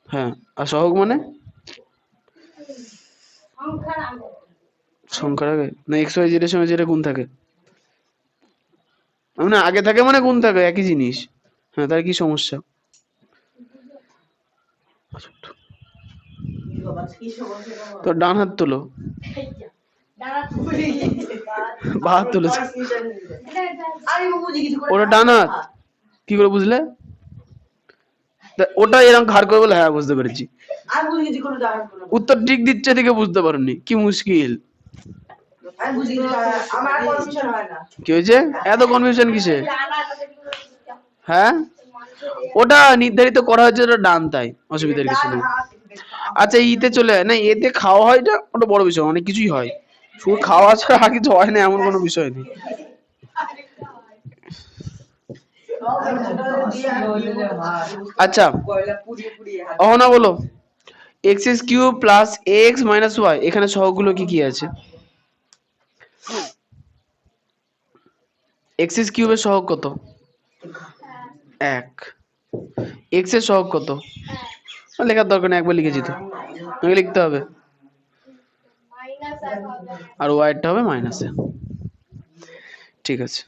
হ্যাঁ, আর সহগ মানে সংখ্যার আগে না এক্স ওয়াই জেড এর সঙ্গে যেটা গুণ থাকে, মানে আগে থাকে মানে গুণ থাকে, একই জিনিস। হ্যাঁ, তার কি সমস্যা? তো ডান হাত তোলো, বাহাত তুলেছে, ওটা ডান হাত। কি করে বুঝলে? ওটা এরকম ঘাড় করে বলে, হ্যাঁ বুঝতে পেরেছি। উত্তর ঠিক দিচ্ছে দিকে বুঝতে পারোনি, কি মুশকিল। কি হয়েছে? এত কনফিউশন কিসে? হ্যাঁ ওটা নির্ধারিত করা হয়েছে, ওটা ডান, তাই অসুবিধার কিছু নেই। আচ্ছা ইতে চলে না, এতে খাওয়া হয়, ওটা বড় বিষয়, অনেক কিছুই হয়, শুধু খাওয়া ছাড়া আর কিছু হয় না এমন কোনো বিষয় নেই। আচ্ছা অহনা বলো, x³ + ax - y এখানে সহগগুলো কি কি আছে? x³ এর সহগ কত? 1। x এর সহগ কত? লেখার দরকার নেই, একবার লিখেছি তো, আগে লিখতে হবে। আর y এরটা হবে -1। ঠিক আছে।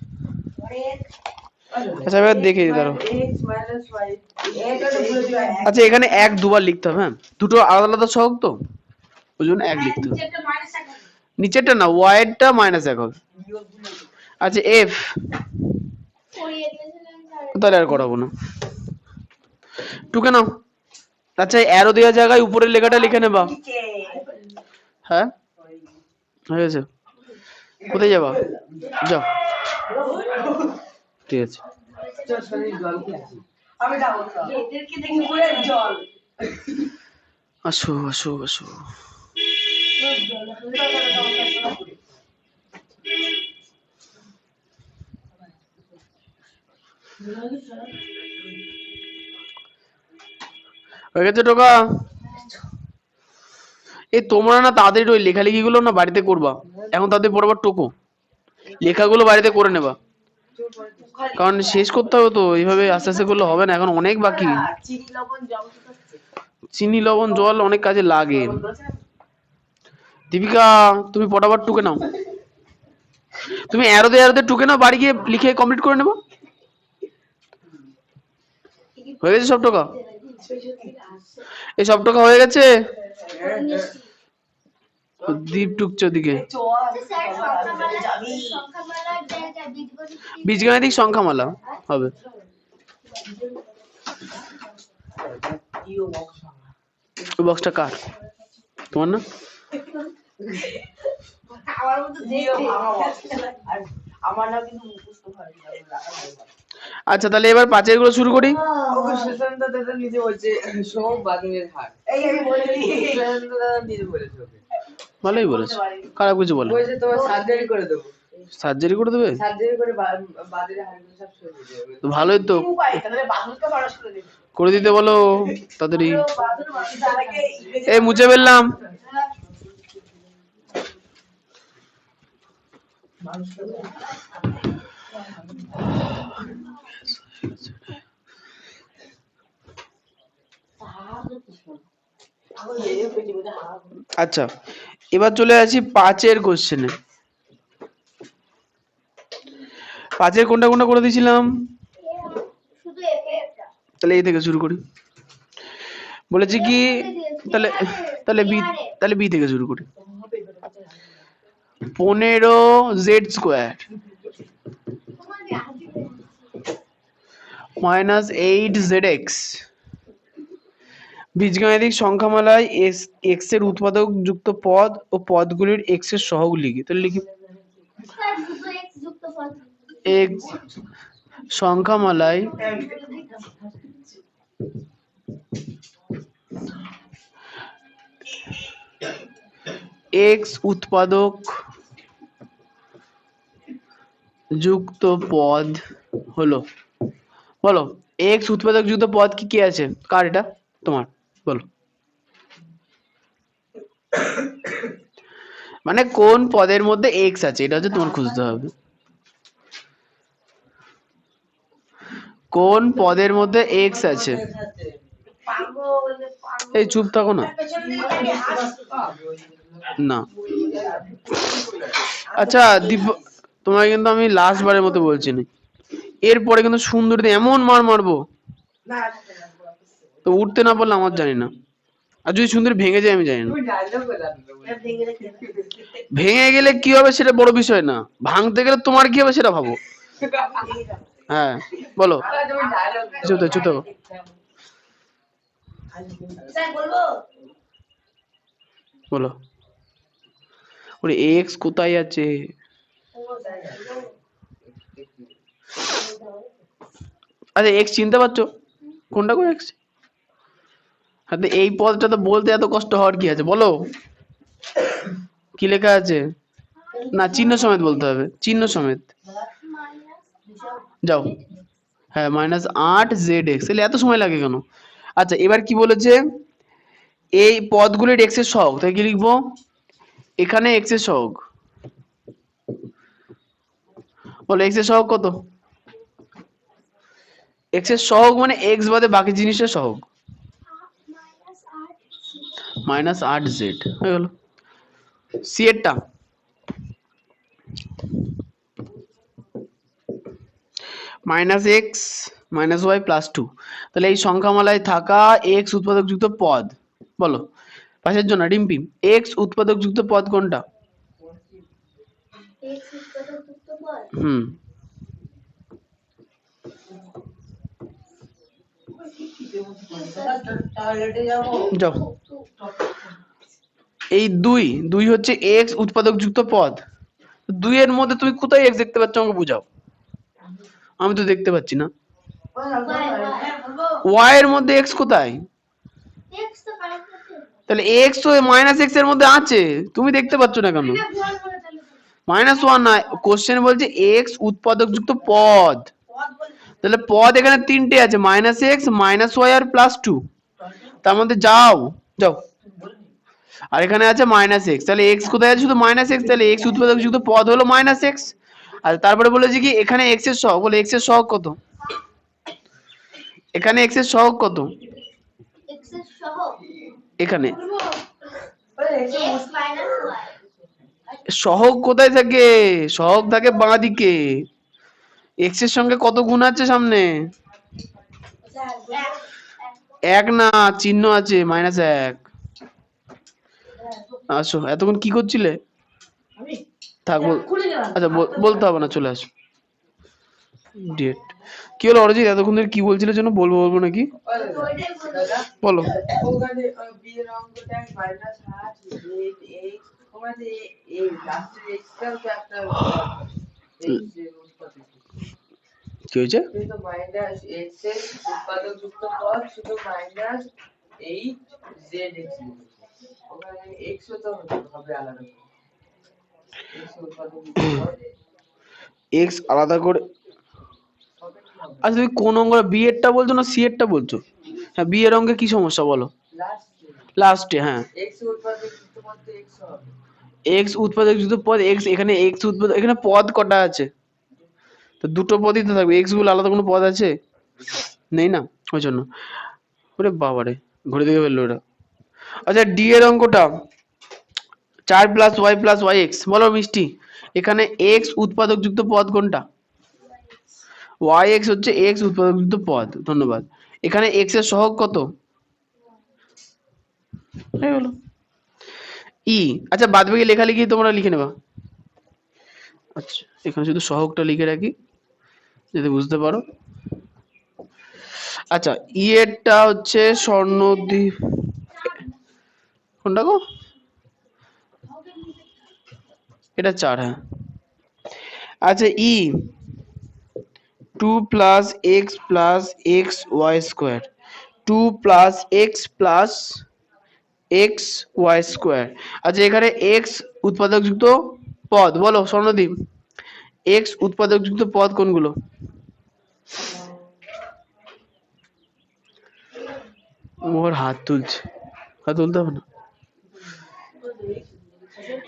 আচ্ছা এবার দেখে দাঁড়াও। আচ্ছা এখানে 1 দুবার লিখতে হবে, হ্যাঁ দুটো আলাদা আলাদা সহগ তো, ওই জন্য 1 লিখতে হবে। নিচেরটা না, y এরটা -1 হবে। আচ্ছা f, তাহলে আর করাবো না, টুকে নাও। আচ্ছা অ্যারো দেওয়ার জায়গায় উপরের লেখাটা লিখে নেবা। হ্যাঁ হয়ে গেছে, কোথায় যাবা? যাও, ঠিক আছে। আসো আসো আসো। হয়ে গেছে টোকা? এই তোমরা না তাদের ওই লেখালেখি গুলো না বাড়িতে করবা, এখন তাদের বরাবর টোকো, লেখাগুলো বাড়িতে করে নেবা, কারণ শেষ করতে হবে তো, এইভাবে আস্তে আস্তে করলে হবে না, এখন অনেক বাকি। চিনি লবণ জল অনেক কাজে লাগে। দীপিকা তুমি ফটাফট টুকে নাও, তুমি অ্যারোতে টুকে নাও, বাড়ি গিয়ে লিখে কমপ্লিট করে নেবো। হয়ে গেছে সব টাকা? এই সব টাকা হয়ে গেছে? দীপ টুকছে ওদিকে। বীজগাণিতিক সংখ্যামালা হবে। ওই বক্সটা কার? তোমার না? আমার মতো দেখতে আর আমার না কিন্তু মুখস্থ ভারী আচ্ছা তাহলে এবার পাঁচের গুলো শুরু করি। ওকে সুশান্ত দাদা নিজে বলছে সোম বাদুড়ের হার। এই আমি বলিনি সুশান্ত দাদা নিজে বলেছে ওকে। ভালোই বলেছে, খারাপ কিছু বলে। বলছে তোমার সার্জারি করে দেবো। সার্জারি করে দেবে? সার্জারি করে বাদুড়ের হাড়গুলো সব সরিয়ে দেবে। তো ভালোই তো, কি উপায় তাহলে বাদুরকে মানুষ করে দিবে করে দিতে বলো তাড়াতাড়ি। বাদুর মানুষ তার আগে এই মুছে ফেললাম। আচ্ছা এবার চলে আসি পাঁচের কোশ্চেনে। পাঁচের কোনটা কোনটা করে দিয়েছিলাম? শুধু একে একটা তাহলে এই থেকে শুরু করি। বলেছি কি তাহলে তাহলে বি তাহলে বি থেকে শুরু করি। 15z² মাইনাস 8zx বীজগাণিতিক সংখ্যামালায় এক্স এর উৎপাদক যুক্ত পদ ও পদগুলির এক্স এর সহগ লিখি। তাহলে লিখি স্যার শুধু এক্স যুক্ত পদ এক্স সংখ্যামালায় এক্স উৎপাদক যুক্ত পদ হলো, বলো এক্স উৎপাদক যুক্ত পদ কি কি আছে? কার এটা? তোমার, বলো। মানে কোন পদের মধ্যে এক্স আছে এটা হচ্ছে তোমার খুঁজতে হবে। কোন পদের মধ্যে এক্স আছে? এই চুপ থাকো না। না আচ্ছা দীপ, তোমায় কিন্তু আমি লাস্ট বারের মতো বলছি না, এরপরে কিন্তু সুন্দরী এমন মার মারবো তো উঠতে না পারলে আমার জানি না, আর যদি সুন্দরী ভেঙে যায় আমি জানি না। তুমি ডায়লগ বলাতে ভেঙে গেলে কি হবে সেটা বড় বিষয় না, ভাঙতে গেলে তোমার কি হবে সেটা ভাবো। হ্যাঁ বলো। তুমি ডায়লগ চুপ থাকো, চুপ থাকো। স্যার বলবো বলো। ওরে এক্স কোথায় আছে? আচ্ছা এক্স চিনতে পারছো? কোনটা কোন এক্স? হাতে এই পদটা তো বলতে এত কষ্ট হওয়ার কি আছে বলো। কি লেখা আছে? না চিহ্ন সমেত বলতে হবে, চিহ্ন সমেত। যাও। হ্যাঁ -8zx, তাহলে এত সময় লাগে কেন? আচ্ছা এবার কি বলেছে? এই পদগুলির এক্স এর সহগ, তাই কি লিখবো? এখানে এক্স এর সহগ, বলো এক্স এর সহগ কত? এক্স এর সহগ মানে এক্স বাদে বাকি জিনিসের সহগ, -8z হয়ে গেল। সি এরটা -x -y +2, তাহলে এই সংখ্যামালায় থাকা x উৎপাদক যুক্ত পদ, বলো পাশের জন্য ডিম্পি x উৎপাদক যুক্ত পদ কোনটা? এক্স উৎপাদক যুক্ত পদ টয়লেটে যাব যাও। এই দুই হচ্ছে x উৎপাদক যুক্ত পদ, দুই এর মধ্যে তুমি কোথায় x দেখতে পাচ্ছ আমাকে বুঝাও, আমি তো দেখতে পাচ্ছি না। y এর মধ্যে x কোথায়? এক্স তো কারেক্ট আছে তাহলে x তো -x এর মধ্যে আছে, তুমি দেখতে পাচ্ছ না কেন? এটা ভুল বলে তাহলে -1 না, কোশ্চেন বলছে x উৎপাদক যুক্ত পদ, পদ বলে তাহলে পদ এখানে তিনটে আছে -x -y আর +2, তার মধ্যে যাও যাও। আর এখানে আছে -x, তাহলে x কোথায় আছে? শুধু -x, তাহলে x উৎপাদক যুক্ত পদ হলো -x। আর তারপরে বলেছে কি এখানে x এর সহগ, বলে x এর সহগ কত? এখানে x এর সহগ কত? এক্স এর সহগ এখানে এক্স মাইনাস ওয়াই সহগ কোথায় থাকে? সহগ থাকে বাঁ দিকে। x এর সঙ্গে কত গুণ আছে সামনে? এক না, চিহ্ন আছে -1। আসো, এতক্ষণ কি করছিলে? থাক আচ্ছা বলতে হবে না, চলে আসো। ডেট কি হলো অরিজিৎ, এতক্ষণ ধরে কি বলছিলে যেন? বলবো বলবো নাকি? দাদা বলো। ওখানে বিয়ের অঙ্কটা মাইনাস হাফ জেড এক্স, ওখানে এই লাস্টের এক্সটাও তো একটা এক্স এর উৎপাদক। কি হয়েছে? কিন্তু মাইনাস এক্স এর উৎপাদক যুক্ত পদ শুধু মাইনাস 8 জেড এক্স, ওখানে এক্স তো হবে আলাদা, এক্স উৎপাদক যুক্ত পদ এক্স আলাদা করে। হবে কি হবে আচ্ছা তুমি কোন অঙ্ক, বি এরটা বলছো না সি এরটা বলছো? হ্যাঁ বি এর অঙ্কে কি সমস্যা বলো? লাস্ট লাস্টে, হ্যাঁ। এক্স উৎপাদক যুক্ত পদ তো এক্স হবে। এক্স উৎপাদক যুক্ত পদ এক্স, এখানে এক্স উৎপাদক, এখানে পদ কটা আছে? তো দুটো পদই তো থাকবে, এক্স গুলো আলাদা কোনো পদ আছে? নেই না, ওই জন্য। ওরে বাবারে, ঘুরে দিকে ফেললো ওটা। আচ্ছা ডি এর অঙ্কটা 4 + y + yx, বলো মিষ্টি, এখানে এক্স উৎপাদক যুক্ত পদ কোনটা? yx হচ্ছে এক্স উৎপাদক যুক্ত পদ, ধন্যবাদ। এখানে এক্স এর সহগ কত? হয়ে গেল ই। আচ্ছা বাদ বাকি লেখালেখি তোমরা লিখে নেবা। আচ্ছা এখানে শুধু সহগটা লিখে রাখি যদি বুঝতে পারো। আচ্ছা ই এরটা হচ্ছে স্বর্ণদ্বীপ, কোনটা গো? এটা 4, হ্যাঁ। আচ্ছা ই 2 + x + xy², 2 + x + xy²। আচ্ছা এখানে x উৎপাদক যুক্ত পদ, বলো স্বর্ণদ্বীপ, x উৎপাদক যুক্ত পদ কোনগুলো? ওর হাত তুলছে, হাত তুলতে হবে না।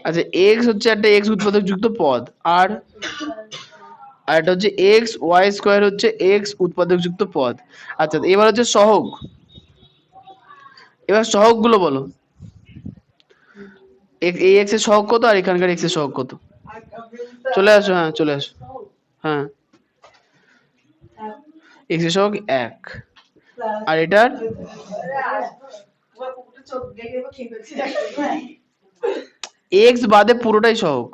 আচ্ছা x হচ্ছে একটা x উৎপাদক যুক্ত পদ, আর এটা হচ্ছে xy² হচ্ছে x উৎপাদক যুক্ত পদ। আচ্ছা এবার হচ্ছে সহগ, এবার সহগ গুলো বলো। এই x এর সহগ কত আর এখানকার x এর সহগ কত? চলে আসো, হ্যাঁ চলে আসো, হ্যাঁ। x এর সহগ 1, আর এটার x বাদে পুরোটাই সহগ,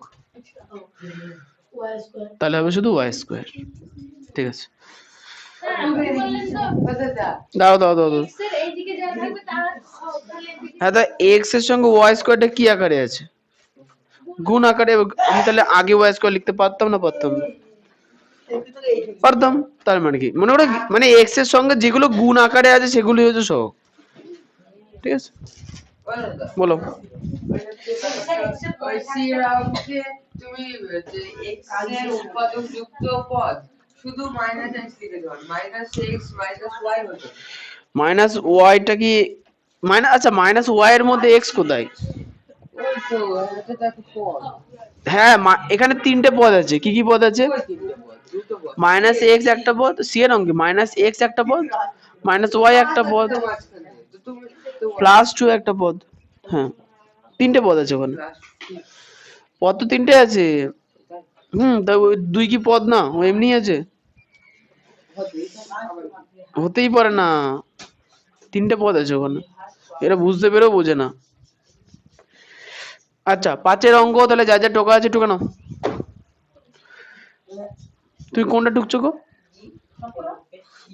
তাহলে হবে শুধু y²। ঠিক আছে, দাও দাও দাও দাও। হ্যাঁ তা x এর সঙ্গে y²টা কি আকারে আছে? গুণ আকারে। আমি তাহলে আগে y² লিখতে পারতাম না পারতাম না? পারতাম। তার মানে কি মানে ওটা, মানে x এর সঙ্গে যেগুলো গুণ আকারে আছে সেগুলোই হচ্ছে সহগ। ঠিক আছে, বলো। ওই সি রাউন্ডে তুমি যে এক্স এর উৎপাদক যুক্ত পদ শুধু মাইনাস এক্স লিখে দাও, মাইনাস এক্স মাইনাস ওয়াই হতো। মাইনাস ওয়াইটা কি মাইনাস, আচ্ছা মাইনাস ওয়াই এর মধ্যে এক্স কোথায়? ওই তো এটা দেখো পদ, হ্যাঁ এখানে তিনটে পদ আছে, কি কি পদ আছে? ওই তিনটে পদ, দুটো পদ মাইনাস এক্স একটা পদ, সি এর অঙ্কে মাইনাস এক্স একটা পদ, মাইনাস ওয়াই একটা পদ, তো মাঝখানে তো তুমি তো +2 একটা পদ। হ্যাঁ তিনটে পদ আছে ওখানে, প্লাস পদ তো তিনটে আছে। তা ওই দুই কি পদ না, ও এমনি আছে, হতেই পারে না, তিনটে পদ আছে ওখানে, এরা বুঝতে পেরেও বোঝে না। আচ্ছা 5 অঙ্ক তাহলে যা যা টোকা আছে টোকা নাও। তুমি কোনটা ঢুকছো গো?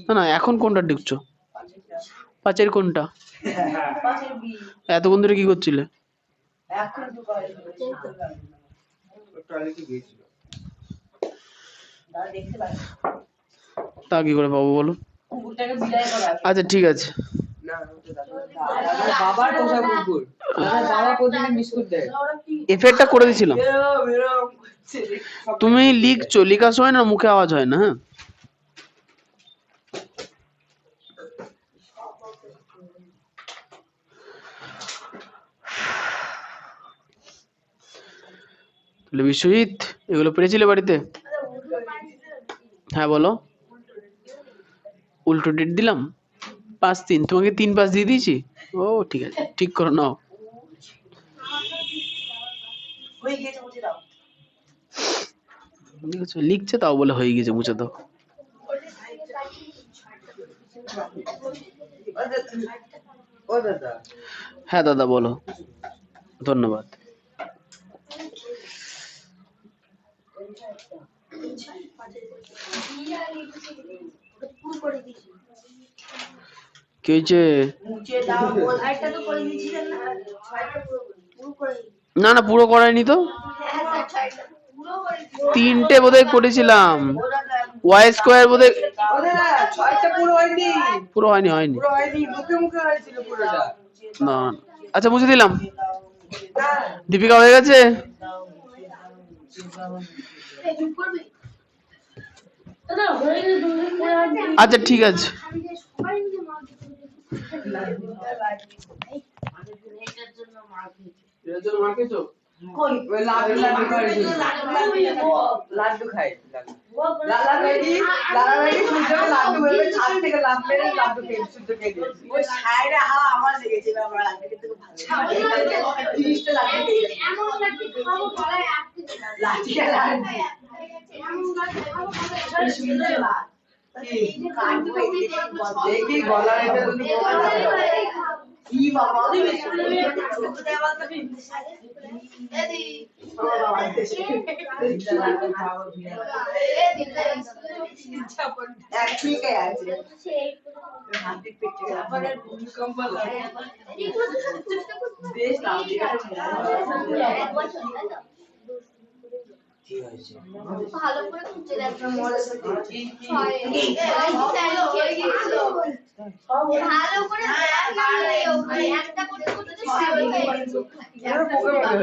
না না এখন কোনটা ঢুকছো? 5 কোনটা? এতক্ষণ ধরে কি করছিলে? টয়লেটে গিয়েছিল। তা কি করে পাবো বলো? আচ্ছা ঠিক আছে, না দাদার বাবার পোষা কুকুর, দাদার বাবা প্রতিদিন বিস্কুট দেয়। এফেক্টটা করে দিয়েছিলাম। তুমি লিখছো, লেখার সময় না মুখে আওয়াজ হয় না, হ্যাঁ। তাহলে বিশ্বজিৎ এগুলো পেরেছিলে বাড়িতে? হ্যাঁ বলো। উল্টো ডেট দিলাম, 5-3, তোমাকে 3-5 দিয়ে দিয়েছি। ও ঠিক আছে, ঠিক করে নাও। ঠিক আছে, লিখছে তাও বলে হয়ে গেছে, মুছে দাও। ও দাদা, হ্যাঁ দাদা বলো, ধন্যবাদ। কি হয়েছে? মুছে দাও বল একটা তো করে দিয়েছিলেন না ছয়টা পুরো করে না না পুরো করাইনি তো, হ্যাঁ স্যার ছয়টা পুরো করে তিনটে বোধহয় করেছিলাম। ওয়াই স্কোয়ার বোধহয় ওরা ছয়টা পুরো হয়নি, পুরো হয়নি হয়নি পুরো হয়নি, মুখে মুখে হয়েছিল পুরোটা। না। আচ্ছা মুছে দিলাম। না দীপিকা হয়ে গেছে? চুপ করবি আচ্ছা ঠিক আছে। এর জন্য মার খেয়েছো? ওই লাড্ডু লাড্ডু করেছিল, লাড্ডু খাই লালা বেরি, লালা বেরি সূর্যকে লাড্ডু বলবে, ছাদ থেকে লাফ মেরে লাড্ডু খেয়ে সূর্য খেয়ে দিয়েছে। ওই সাইডে আমার লেগেছে বাবা লাড্ডু খেতে খুব ভালো 30টা লাড্ডু খেয়েছি এমন লাড্ডু খাবো গলায় আটকে লাড্ডু লাড্ডু দেখি গলার এটা যদি কি বাবা এদি এক ঠিক আছে হাতে পেটে আবার ভূমিকম্প লাগে বেশ নাম দিকে ভালো করে খুঁজে দেখো মরে থাকে ভালো করে ওখানে একটা করে খুঁজে এর পোকে মনে হয়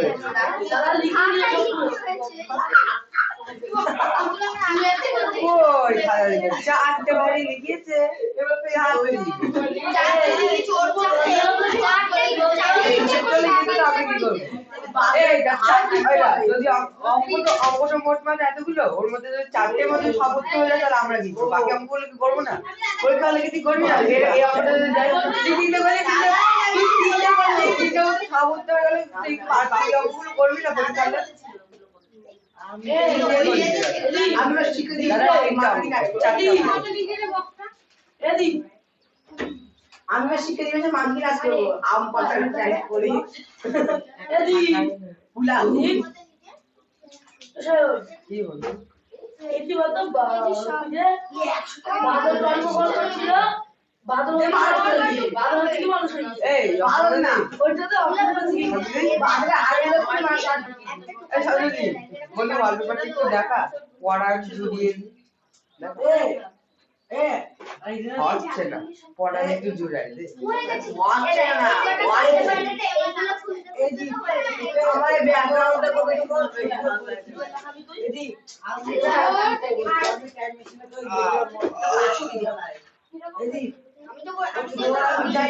ওই খালা লিখেছে চারটে বাড়ি লিখিয়েছে, এবার তুই হাত ধরে লিখবি যদি অঙ্কটা মোট মানে এতগুলো, ওর মধ্যে যদি চারটে মধ্যে সাবস্ত হয়ে যায় তাহলে আমরা লিখবো, বাকি অঙ্কগুলো কি করবো না? পরীক্ষা হলে কি করবি না? এই অঙ্কটা যদি যাই তুই তিনটে বলে তিনটে মধ্যে সাবস্ত হয়ে গেলে তুই বাকি অঙ্কগুলো করবি না পরীক্ষা হলে? আমরা শিখে দিই আমরা শিখে দিই যে মানকি কাজ করবো আম পাতা টাইপ করি বুলা কি বলবো? এটি বলতো বাদল জন্মগ্রহণ করেছিল, বাদল হচ্ছে কি মানুষ হয়েছে? এই ভালো না ওইটা তো বাদরে আরেকটা করে মাস এই সাজুদি বলতে ওয়ালপেপারটা একটু দেখা, পড়া জুড়িয়ে হচ্ছে না, পড়া একটু জুড়াই দে। আমার ব্যাকগ্রাউন্ডটা কবে এদি এদি আমি তো আমি যাই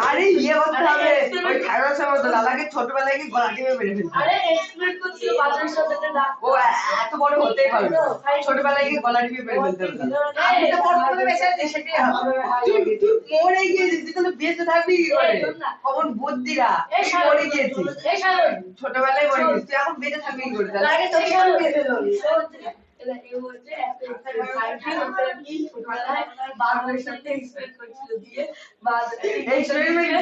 আরে ইয়ে করতে হবে, ওই খাইবার সময় তো লালাকে ছোটবেলায় কি গলা টিপে মেরে ফেলতে হবে। ও এত বড় হতেই পারবে না। ছোটবেলায় কি গলা টিপে মেরে ফেলতে হবে। তুই মরে গিয়েছিস, তুই তাহলে বেঁচে থাকবি কি করে? কমন বুদ্ধিরা মরে গিয়েছিস, ছোটবেলায় মরে গেছিস, তুই এখন বেঁচে থাকবি কি করে?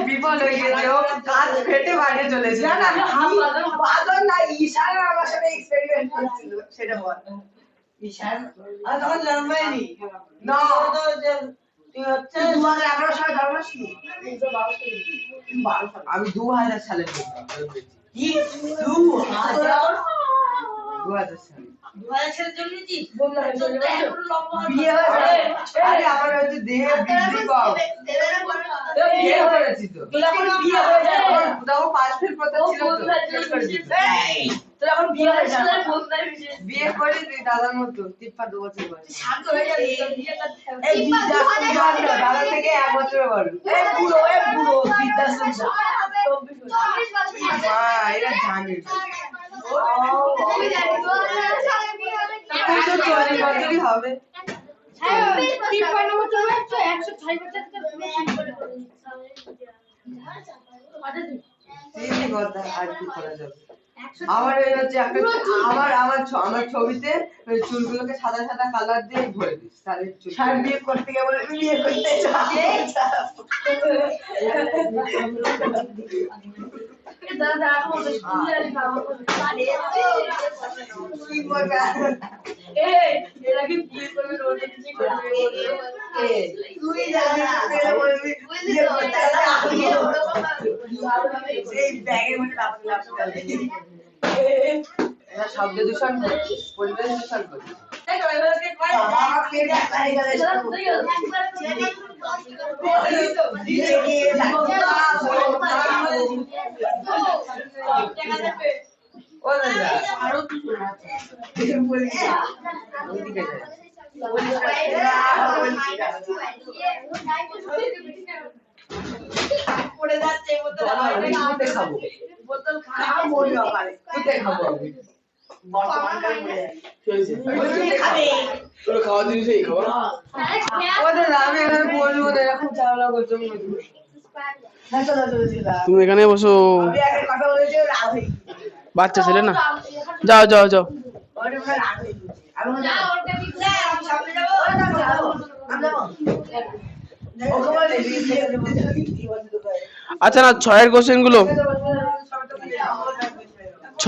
বিপদ হয়ে গেছে, ও কাজ ফেটে বাইরে চলে এসেছে। বাদল না ঈশান আমার সাথে এক্সপেরিমেন্ট করছিল সেটা বল ঈশান আর তখন জন্মায়নি না তুই হচ্ছে 2011 সালে জন্মাসনি আমি 2000 সালে কি 2000 সালে 2000 সালে জন্মেছিস বিয়ে হয়েছে। আরে আমার হচ্ছে দেহে বৃদ্ধি কম, বিয়ে করেছি তো, বিয়ে হয়ে যায় তখন পাঁচ ফেল প্রথা ছিল তো, তোর এখন বিয়ে হয়ে যায় বিয়ে করে তুই দাদার মতো 53 বছর বয়স, শান্ত হয়ে যাবে এই বিদ্যা দাদা থেকে 1 বছর বড়। এই বুড়ো বিদ্যা শুনছা মা এরা জানে তো 40 বছরই হবে। কথা আর কি করা যাবে। আমার এই হচ্ছে একটা আমার ছবিতে ওই চুলগুলোকে সাদা সাদা কালার দিয়ে ভরে দিস তাহলে চুল সার বিয়ে করতে গিয়ে বলে বিয়ে করতে দাদা আমার স্কুলে আর খাবো তুই মজা এই এরা কি বিয়ে করবে রোজ কিছু করবে তুই জানা বলবি বিয়ে করতে এই ব্যাগের মধ্যে লাফাতে এরা শব্দ দূষণ করছে পরিবেশ দূষণ করছে বাবা পেট আকারে গেলে ও দাদা আরো কিছু না ওইদিকে যাই পড়ে যাচ্ছে বোতল কোথায় খাবো বোতল খাওয়া মরে পারে কোথায় খাবো আমি তোর খাওয়া জিনিসই খাওয়া ও দাদা আমি এখানে বলবো না এরকম ঝামেলা করছো তুমি এখানে বসো আমি আগে কথা বলেছি রাগ হয়ে বাচ্চা ছেলে না যাও যাও যাও ওরে ভাই রাগ হয়ে আমি না ওটা ঠিক না আমি সামনে যাবো আমি যাবো ওকে বলে আচ্ছা না 6 এর কোশ্চেন গুলো 6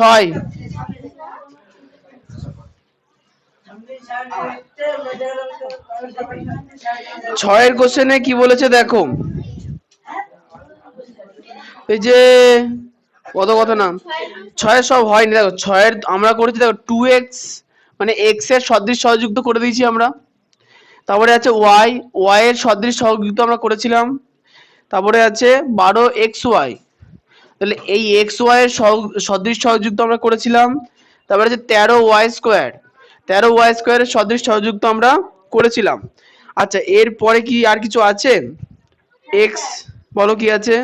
6 এর কোশ্চেনে কি বলেছে দেখো এই যে কত না 6 সব হয়নি দেখো 6 এর আমরা করেছি দেখো 2x মানে x এর সদৃশ সহযুক্ত করে দিয়েছি আমরা তারপরে আছে y এর সদৃশ সহযুক্ত আমরা করেছিলাম তারপরে আছে 12xy তাহলে এই xy এর সদৃশ সহযুক্ত আমরা করেছিলাম তারপরে আছে 13y স্কয়ার 13y স্কয়ারের সদৃশ সহযুক্ত আমরা করেছিলাম আচ্ছা এরপরে কি আর কিছু আছে x বলো কি আছে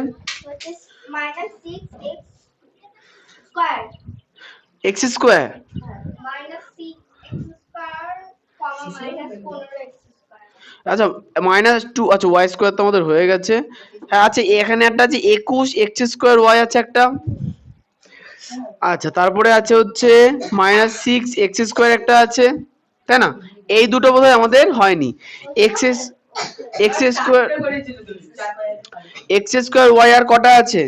-6x square x square -6x square, -15x square. আচ্ছা -2 আচ্ছা y স্কয়ার তো আমাদের হয়ে গেছে হ্যাঁ আচ্ছা এখানে একটা আছে 21 x স্কয়ার y আছে একটা আচ্ছা তারপরে আছে হচ্ছে -6 x স্কয়ার একটা আছে তাই না এই দুটো বোধহয় আমাদের হয়নি x square x square y আর কটা আছে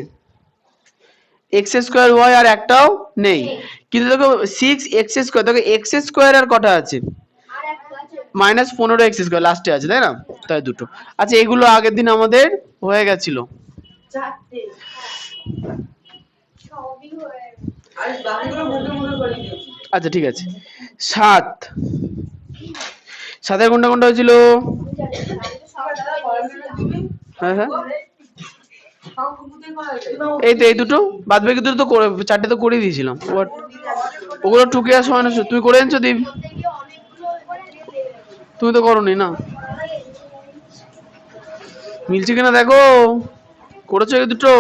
x স্কয়ার y আর একটাও নেই কিন্তু দেখো 6 x স্কয়ার দেখো x স্কয়ার আর কটা আছে -15 x স্কয়ার লাস্টে আছে তাই না তাই দুটো আচ্ছা এগুলো আগের দিন আমাদের হয়ে গেছিল চারটে সবই হয়ে আর বাকিগুলো মুখে মুখে করে দিয়েছি আচ্ছা ঠিক আছে 7 এর কোনটা কোনটা হয়েছিল হ্যাঁ হ্যাঁ সব মুখে করা যায় এই তো এই দুটো বাদ বাকি দুটো তো চারটে তো করে দিয়েছিলাম ওগুলো টুকে আসো না তুমি করে এনেছো দীপ তুমি তো করোনি না মিলছে কিনা দেখো করেছো এই দুটো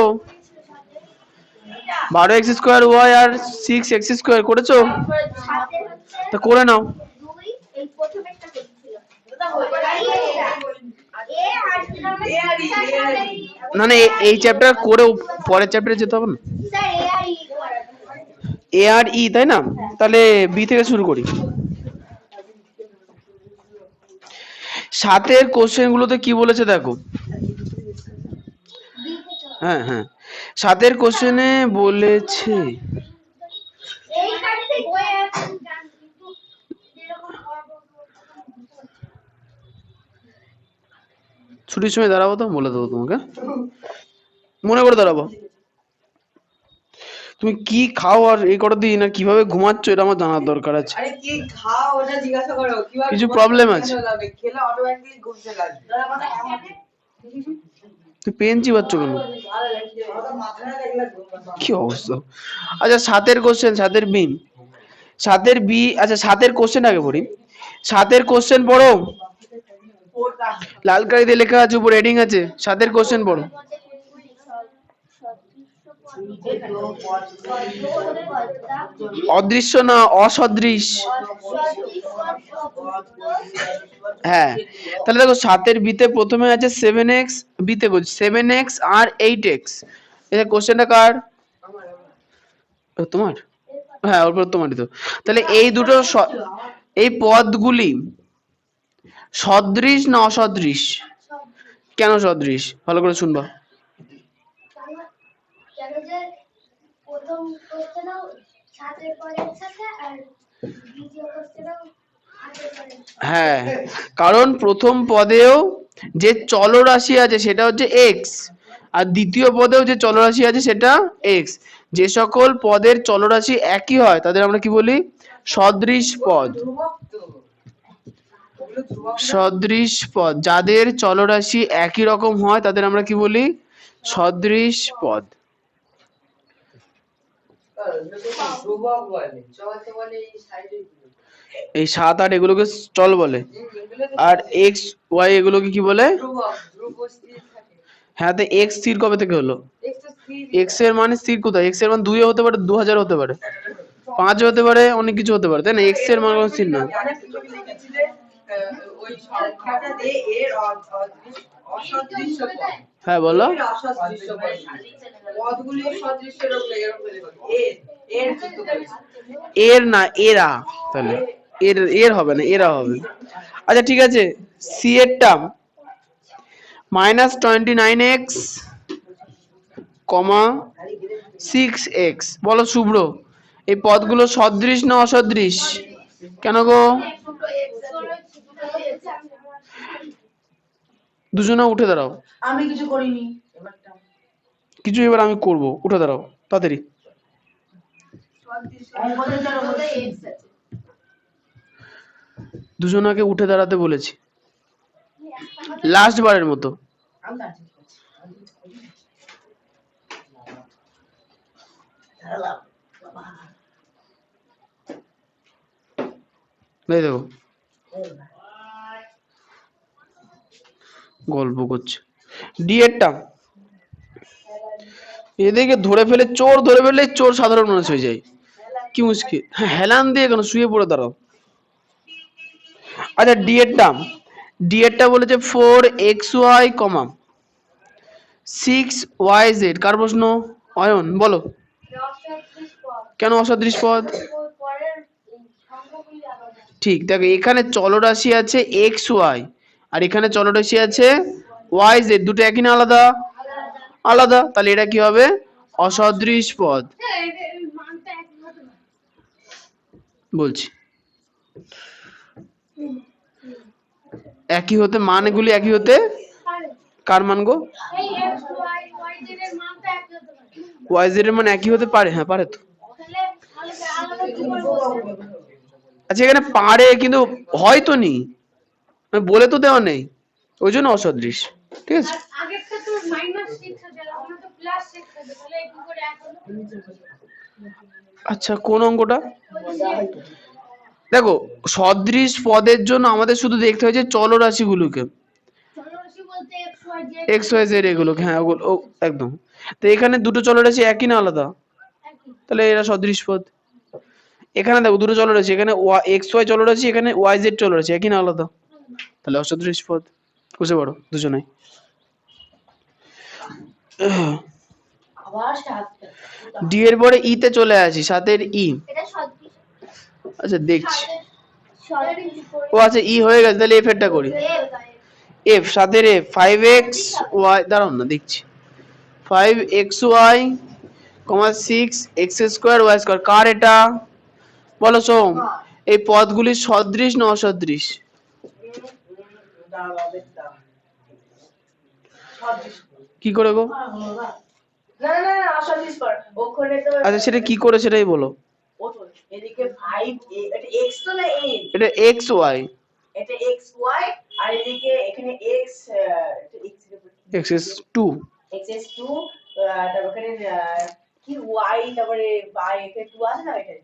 12x স্কয়ার y আর 6x স্কয়ার করেছো তা করে নাও না না এই চ্যাপ্টার করে পরের চ্যাপ্টারে যেতে হবে না এ আর ই তাই না তাহলে বি থেকে শুরু করি 7 এর কোশ্চেন গুলোতে কি বলেছে দেখো হ্যাঁ হ্যাঁ 7 এর কোশ্চেনে বলেছে ছুটির সময় দাঁড়াবো তো বলে দেবো তোমাকে মনে করে দাঁড়াবো তুমি কি খাও আর এই কটা দিন আর কিভাবে ঘুমাচ্ছ এটা আমার জানার দরকার আছে আরে কি খাও ওটা জিজ্ঞাসা করো কিভাবে কিছু problem আছে? খেলে অটোমেটিক্যালি ঘুম চলে আসবে তুই পেন চিবাচ্ছ কেন মাথায় লাগলে কি অবস্থা আচ্ছা 7 এর কোশ্চেন 7 এর বি 7 এর বি আচ্ছা 7 এর কোশ্চেন আগে পড়ি 7 এর কোশ্চেন পড়ো লাল কালি দিয়ে লেখা আছে উপর হেডিং আছে 7 এর কোশ্চেন পড়ো অদৃশ্য না অসদৃশ হ্যাঁ তাহলে দেখো 7 এর বিতে প্রথমে আছে 7x বিতে বলছি 7x আর 8x এটা কোশ্চেনটা কার তোমার হ্যাঁ অল্প প্রমাণিত। তাহলে এই দুটো এই পদগুলি সদৃশ না অসদৃশ? কেন সদৃশ ভালো করে শুনবা। কেন যে প্রথম কোশ্চেনও 7 পরে একসাথে আর দ্বিতীয় কোশ্চেনও 8 পরে। হ্যাঁ, কারণ প্রথম পদেও যে চলরাশি আছে সেটা হচ্ছে এক্স, আর দ্বিতীয় পদেও যে চলরাশি আছে সেটা এক্স। যে সকল পদের চলরাশি একই হয় তাদের আমরা কি বলি? সদৃশ পদ। ধ্রুবক তো, ওগুলো ধ্রুবক না? সদৃশ পদ, যাদের চলরাশি একই রকম হয় তাদের আমরা কি বলি? সদৃশ পদ। ধ্রুবক বলে, চলতে বলে এই সাইডে। এই 7 8 এগুলোকে চল বলে, আর এক্স ওয়াই এগুলোকে কি বলে? ধ্রুবক, ধ্রুব স্থির থাকে। হ্যাঁ, তো এক্স স্থির কবে থেকে হলো? X তো স্থির। এক্স এর মানে স্থির কোথায়? এক্স এর মান 2 হতে পারে, 2000 হতে পারে, 5 হতে পারে, অনেক কিছু হতে পারে, তাই না? এক্স এর মান কোনো স্থির না। অনেক কিছু লিখেছি যে ওই সংখ্যাটা দিয়ে এর অসদৃশ্য পদ। হ্যাঁ বলো। এর অসদৃশ্য পদ। পদগুলি সদৃশের উপরে এরকম লিখো। এর যুক্ত করেছি। এর না এরা, তাহলে এর এর হবে না, এরা হবে। আচ্ছা ঠিক আছে, সি এরটা -29x, 6x। বলো শুভ্র, এই পদগুলো সদৃশ না অসদৃশ? কেন গো? দুজনে উঠে দাঁড়াও। আমি কিছু করিনি। কিছু এবার আমি করব, উঠে দাঁড়াও তাড়াতাড়ি। অঙ্কদের জন্য বলতে x আছে। দুজনাকে উঠে দাঁড়াতে বলেছি, লাস্ট বারের মতো। আমি কাজ করছি। দাঁড়াও বাবা। এই দেখো গল্প করছে। ডি এরটা এদিকে ধরে ফেলে, চোর ধরে ফেললে চোর সাধারণ মানুষ হয়ে যায়, কি মুশকিল। হ্যাঁ, হেলান দিয়ে কেন, শুয়ে পড়ে দাঁড়াও। আচ্ছা ডি এরটা বলেছে 4xy, 6yz। কার প্রশ্ন? অয়ন, বলো কেন অসদৃশ পদ? পরের সংখ্যাগুলি আলাদা। ঠিক, দেখো এখানে চলরাশি আছে xy আর এখানে চলরাশি আছে yz, দুটো একই না আলাদা? আলাদা, তাহলে এটা কি হবে? অসদৃশ পদ। মানটা এক মতো না। বলছি একই হতে, মানগুলি একই হতে পারে। কার মান গো? এই x y y z এর মানটা এক হতে পারে। yz এর মান একই হতে পারে? হ্যাঁ পারে তো। তাহলে আলাদা কি করে বলতে? আচ্ছা এখানে পারে কিন্তু হয়তো নি, মানে বলে তো দেওয়া নেই, ওই জন্য অসদৃশ। ঠিক আছে, আর আগেরটা তো -6 আছে, আমরা তো +6 আছে, তাহলে কি করে এক হলো? আচ্ছা কোন অঙ্কটা? দেখো সদৃশ পদের জন্য আমাদের শুধু দেখতে হয় যে চলরাশিগুলোকে, চলরাশি বলতে x y z x y z এগুলোকে, হ্যাঁ ওগুলো একদম। তো এখানে দুটো চলরাশি একই না আলাদা? একই। তাহলে এরা সদৃশ পদ। এখানে দেখো দুটো চলরাশি, এখানে xy চলরাশি, এখানে yz চলরাশি, একই না আলাদা? তাহলে অসদৃশ পদ। বুঝতে পারো দুজনেই? আবার সাতটা। ডি এর পরে ই তে চলে আসি, 7 এর ই। এটা সদৃশ। আচ্ছা দেখছি, সদৃশ ও আচ্ছা ই হয়ে গেছে, তাহলে এফ এরটা করি। এফ 7 এর এফ 5xy, দাঁড়াও না দেখছি, 5xy, 6x² y²। কার এটা? বলো সোম, এই পদগুলি সদৃশ না অসদৃশ? কি করে গো? না না না অসদৃশ পর। ওখানে তো আচ্ছা সেটা কি করে সেটাই বলো। ও তো এদিকে 5 এটা x তো না a? এটা xy, এটা xy আর এদিকে এখানে x x2, x2 তারপর এখানে কি y তারপরে y এখানে 2 আছে না এখানে।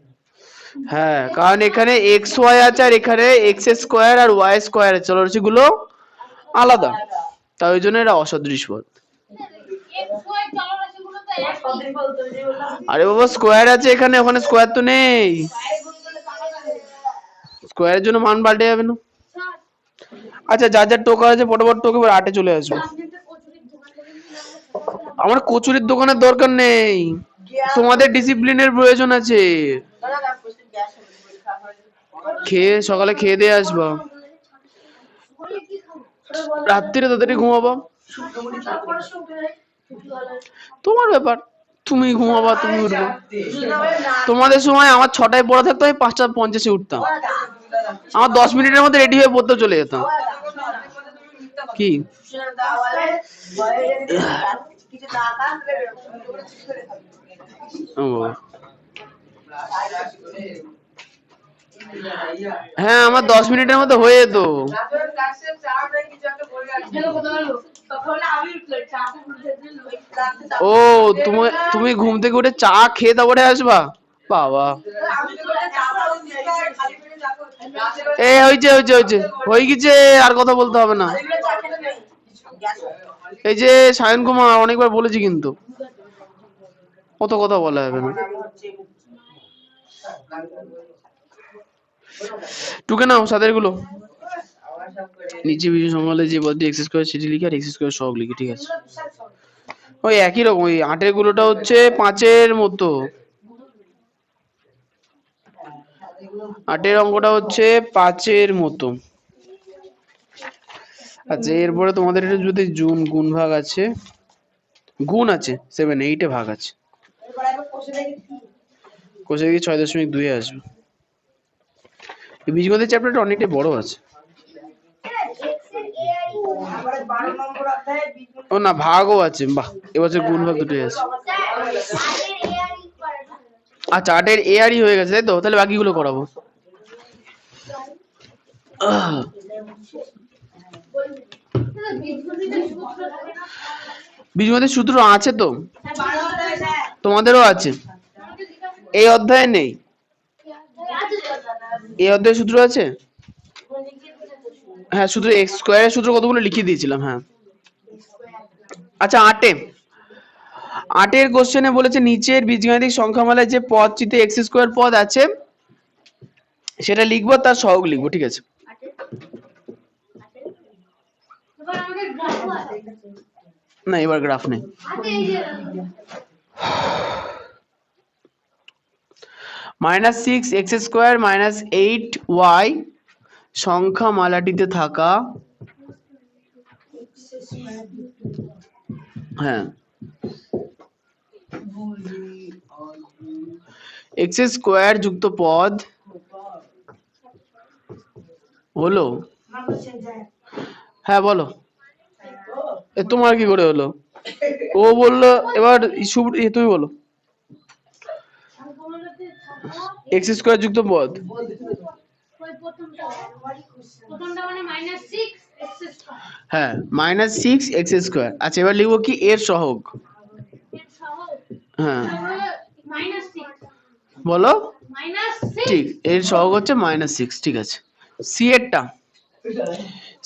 হ্যাঁ কারণ এখানে xy আছে আর এখানে x² আর y² আছে, চলরাশিগুলো আলাদা, তাই ওই জন্য এটা অসদৃশ পদ। x y চলরাশিগুলো তো এক। সদৃশ বলতে যে বললাম আরে বাবা স্কোয়ার আছে এখানে, ওখানে স্কোয়ার তো নেই, বাইরে গুণ করলে আলাদা হয়ে যাবে। স্কোয়ারের জন্য মান পাল্টে যাবে না। আচ্ছা যার যার টোকা আছে ফটোফট টোকে, এবার 8 এ চলে আসবো। আপনি একটা কচুরির দোকান থেকে নিয়ে আসলে আমার কচুরির দোকানের দরকার নেই, তোমাদের ডিসিপ্লিনের প্রয়োজন আছে। দাদা খেয়ে সকালে খেয়ে দিয়ে আসবা, রাত্রিরে তাড়াতাড়ি ঘুমাবা। তোমার ব্যাপার, তুমি ঘুমাবা তুমি উঠবা। তোমাদের সময় আমার 6টায় পড়া থাকতো, আমি 5টা 50-এ উঠতাম, আমার 10 মিনিটের মধ্যে রেডি হয়ে পড়তে চলে যেতাম। কি কিছু না কাটলে ও হ্যাঁ, আমার 10 মিনিটের মধ্যে হয়ে যেত। রাতের কাছে চা নেই কিছু একটা বলে আসবে। তখন আমি চাটা দিল। ও তুমি তুমি ঘুম থেকে উঠে চা খেয়ে তারপরে আসবা? বাবা, আমি তো বলে চা খাওয়া খালি পেটে চা খাওয়া এ হয়েছে হয়েছে হয়েছে, হয়ে গেছে, আর কথা বলতে হবে না। খালি পেটে চা খেতে নেই গ্যাস এই যে সায়ন কুমার অনেকবার বলেছি, কিন্তু অত কথা বলা যাবে না। টুকে নাও সাদের গুলো, আমার সব করে নিচে বিজু সমালে যে পদটি এক্স স্কোয়ার সেটি লিখে আর এক্স স্কোয়ার সহগ লিখি, ঠিক আছে? ওই একই রকম, ওই 8-এর গুলোটা হচ্ছে 5-এর মতো, 8-এর অঙ্কটা হচ্ছে 5-এর মতো। আচ্ছা, এরপরে তোমাদের এটা যদি গুণ ভাগ আছে, গুণ আছে 7-8-এ ভাগ আছে, এবার একবার কষে দেখি কোষে গিয়ে 6.2 আসবে। এই বীজগণিতের চ্যাপ্টারটা অনেকটাই বড় আছে। তারপরে 12 নম্বর অধ্যায়ে বিজ্ঞান ও না, ভাগও আছে, বাহ, এবছর গুণ ভাগ দুটোই আছে। আচ্ছা, 8-এর এ আর ই হয়ে গেছে তাই তো, তাহলে বাকিগুলো করাবো। বীজগণিতের সূত্র আছে তো, 12 অধ্যায়ে স্যার তোমাদেরও আছে, এই অধ্যায়ে নেই। এই অধ্যায়ে সূত্র আছে, হ্যাঁ, সূত্র এক্স স্কোয়ারের সূত্র কতগুলো লিখিয়ে দিয়েছিলাম, হ্যাঁ। আচ্ছা, 8-এর কোশ্চেনে বলেছে নিচের বীজগাণিতিক সংখ্যামালায় যে পদটিতে এক্স স্কোয়ার পদ আছে সেটা লিখবো, তার সহগ লিখবো, ঠিক আছে? না, এবার গ্রাফ নেই। -6x² -8y সংখ্যামালাটিতে থাকা, হ্যাঁ, x² যুক্ত পদ হলো, আমার কোশ্চেন যায় হ্যাঁ বলো, এ তোমার কি করে হলো? ও বললো, এবার তুমি বলো, x² যুক্ত পদ, প্রথমটা মানে -6x²। হ্যাঁ, -6x²। আচ্ছা, এবার লিখবো কি এর সহগ, এর সহগ হ্যাঁ -6 বলো, -6 ঠিক, এর সহগ হচ্ছে -6, ঠিক আছে।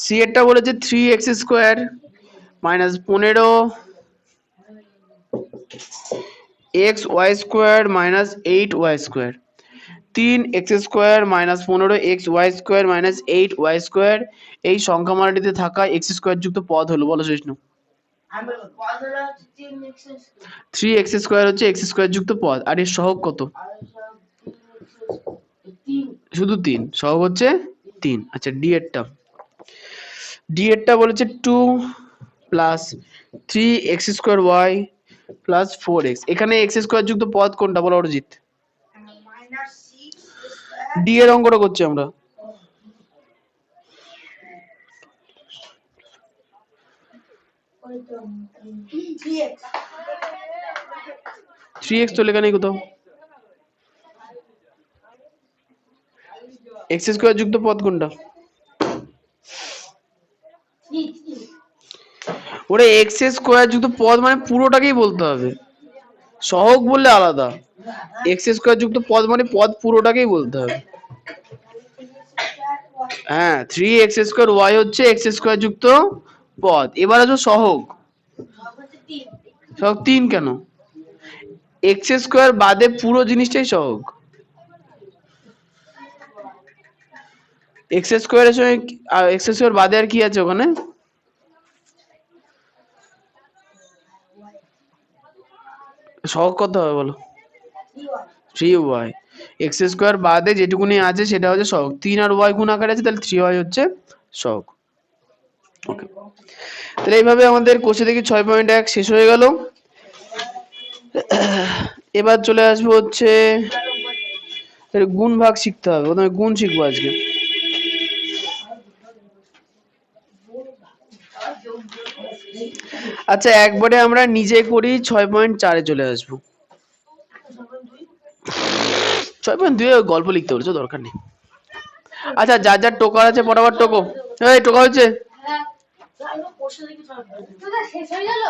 সি এরটা বলেছে 3x² -15 xy² -8y², 3x² -15 xy² -8y² এই সংখ্যামালাটিতে থাকা x² যুক্ত পদ হলো, বলো শেষনু। আমি বলবো 15 3x² 3x² হচ্ছে x² যুক্ত পদ, আর এর সহগ কত? আর সব 3 শুধু 3, সহগ হচ্ছে 3। আচ্ছা, ডি এরটা বলেছে 2 + 3x² y + 4x, এখানে x² যুক্ত পদ কোনটা বলো অরিজিৎ? -6 ডি এর অঙ্কটা করছি আমরা।3x 3x তো লেখা নেই কোথাও, x² যুক্ত পদ কোনটা? ওরে, x² যুক্ত পদ মানে পুরোটাকেই বলতে হবে, সহগ বললে আলাদা, x² যুক্ত পদ মানে পদ পুরোটাকেই বলতে হবে। হ্যাঁ, 3x² y হচ্ছে x² যুক্ত পদ, এবার আসো সহগ। সহগ 3 কেন? x² বাদে পুরো জিনিসটাই সহগ। x² এর সঙ্গে x² বাদে আর কি আছে ওখানে? সহগ কত হবে বলো? 3y। এক্স স্কোয়ার বাদে যেটুকুনি আছে সেটা হচ্ছে সহগ। 3 আর ওয়াই গুণ আকারে আছে, তাহলে 3y হচ্ছে সহগ। ওকে, তাহলে এইভাবে আমাদের কোষে দেখি 6.1 শেষ হয়ে গেল। এবার চলে আসবো হচ্ছে গুণ ভাগ শিখতে হবে, প্রথমে গুণ শিখবো আজকে। আচ্ছা, একবারে আমরা নিজে করি 6.4 চলে আসবো। 6.2 গল্প লিখতে বলছো, দরকার নেই। আচ্ছা, যার যার টোকার আছে ফটাফট টোকো। এই টোকা হচ্ছে? হ্যাঁ জানো বসে দেখি চল দাদা শেষ হয়ে গেল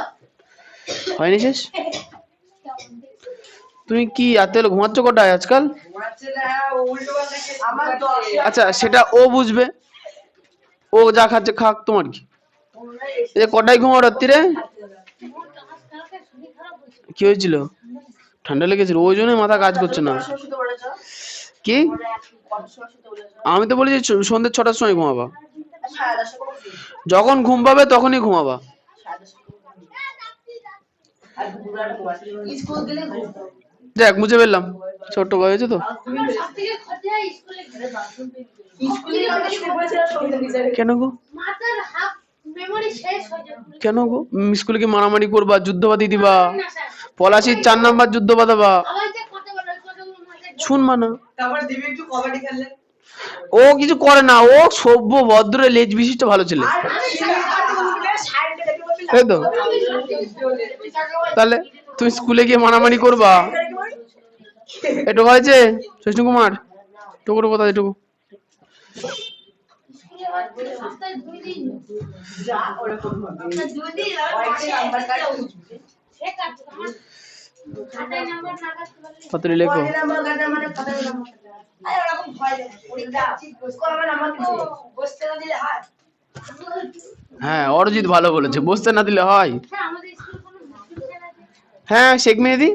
হয়নি শেষ? তুমি কি রাতে ঘুমাচ্ছ কটায় আজকাল? ঘুমাচ্ছে না, ও উল্টো পাল্টা খেয়ে আমার 10 আচ্ছা, সেটা ও বুঝবে, ও যা খাচ্ছে খাক, তোমার কি? এই যে কটায় ঘুমাও রাত্রিরে? কি হয়েছিল? ঠান্ডা লেগেছিল, ওই জন্যই মাথা কাজ করছে না। কি? আমি তো বলেছি সন্ধ্যে 6টার সময় ঘুমাবা, যখন ঘুম পাবে তখনই ঘুমাবা। স্কুল গেলে দেখ মুছে ফেললাম, ছোট্ট বয় হয়েছে তো। আমার সবথেকে ক্ষতি হয় স্কুলে ঘরে বাথরুম স্কুলে আমরা শুরু করেছিলাম সঙ্গীত বিচারে। কেন গো? মাথার হাফ মেমরি শেষ হয়ে যায় কেন গো? স্কুলে কি মারামারি করবা, যুদ্ধবাদী দিবা, না স্যার পলাশির 4 নাম্বার যুদ্ধ বাঁধাবা? আবার যে কতগুলো মাথায় শুনবা না? তারপর দিবি একটু কবাডি খেললে। ও কিছু করে না, ও সভ্য ভদ্র লেজ বিশিষ্ট ভালো ছেলে, আর সিনেমাটা সাইডে দেখে বলবি তাই তো? তাহলে তুমি স্কুলে গিয়ে মারামারি করবা? এটুকু হয়েছে কৃষ্ণ কুমার? টুকুর কথা এটুকু। সপ্তাহে 2 দিন যা ওরকম হবে। যদি ওইটা নাম্বার কার্ড উঠবে। ঠিক আছে আমার খাতায় নাম্বার না কাটতে পারলে কতটি লেখো? পরের নাম্বার কার্ড মানে খাতায় নাম্বার। আরে ওরকম ভয় লাগে। পরীক্ষা ঠিক করবে না আমাকে দিবে। বসতে না দিলে হয়। হ্যাঁ, অরিজিৎ ভালো বলেছে, বসতে না দিলে হয়। হ্যাঁ আমাদের স্কুলে কোনো টিচার আছে হ্যাঁ, শেখ মেহেদি।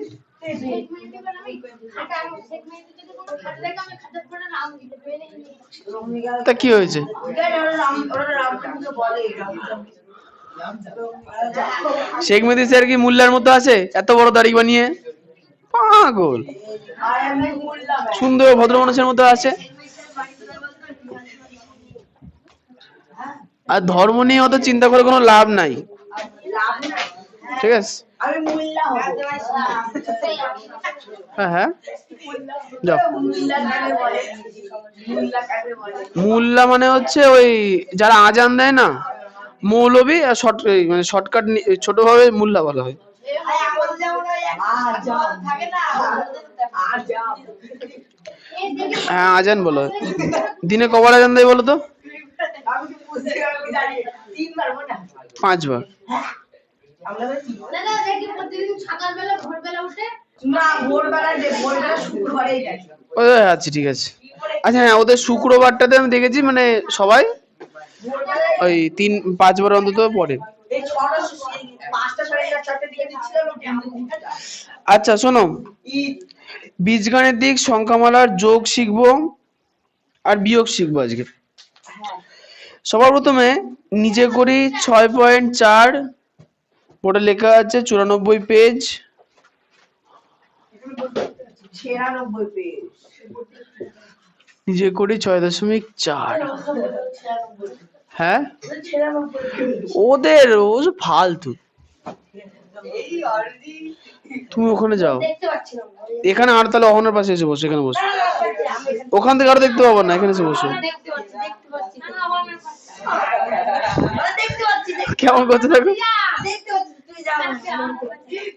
শেখ মেহেদি বলে আমি খাতা আমি শেখ মেহেদি যদি কোনো খাতা দেখে আমি খাতার পরে নাম দিতে পেরে তা কি হয়েছে? ওরা রামকে বলে রাম। শেখ মেহেদি স্যার কি মোল্লার মতো আছে, এত বড় দাড়ি বানিয়ে? পাগল। আর আমি বললাম সুন্দর ভদ্র মানুষের মতো আছে। আর ধর্ম নিয়ে অত চিন্তা করে কোনো লাভ নাই, লাভ নাই। ঠিক আছে? আমি মুল্লা হব। হ্যাঁ হ্যাঁ, যাও। মুল্লা কাকে বলে? মুল্লা কাকে বলে? মোল্লা মানে হচ্ছে ওই যারা আজান দেয় না, মৌলবী, আর মানে শর্টকাট ছোটভাবে মোল্লা বলা হয়। আমাদের যেমন ওই আজান থাকে না, আজান। হ্যাঁ, আজান বলা হয়। দিনে কবার আজান দেয় বলো তো? আমি তো বুঝতে পারবো জানি 3 বার মনে হয়। 5 বার। আমরা তো কি না না দেখি প্রতিদিন সকালবেলা ভোরবেলা উঠে না ভোরবেলা শুক্রবারেই যাই। ও আচ্ছা, ঠিক আছে। আচ্ছা হ্যাঁ, ওদের শুক্রবারটাতে আমি দেখেছি মানে সবাই ভোরবেলায় ওই 3-5 বার অন্তত পড়ে। এই 5টা 4:30 দিকে দিচ্ছিলাম আমরা। আচ্ছা শোনো, বীজগাণিতিক সংখ্যামালার যোগ শিখবো আর বিয়োগ শিখবো আজকে। সবার প্রথমে নিজে করি 6.4, ওটা লেখা আছে 94 পেজ। 96 পেজ। নিজে করি 6.4। হ্যাঁ, ওদের ও ফালতু। এই অলরেডি তুমি ওখানে যাও, দেখতে পাচ্ছি না এখানে আর তাহলে অহনার পাশে এসে বসো, এখানে বসো। ওখান থেকে আরো দেখতে পাবো না, এখানে এসে বসো। দেখতে পাচ্ছি না না আমার আমরা দেখতে পাচ্ছি কেমন করতে থাকো? দেখতে পাচ্ছি তুই যা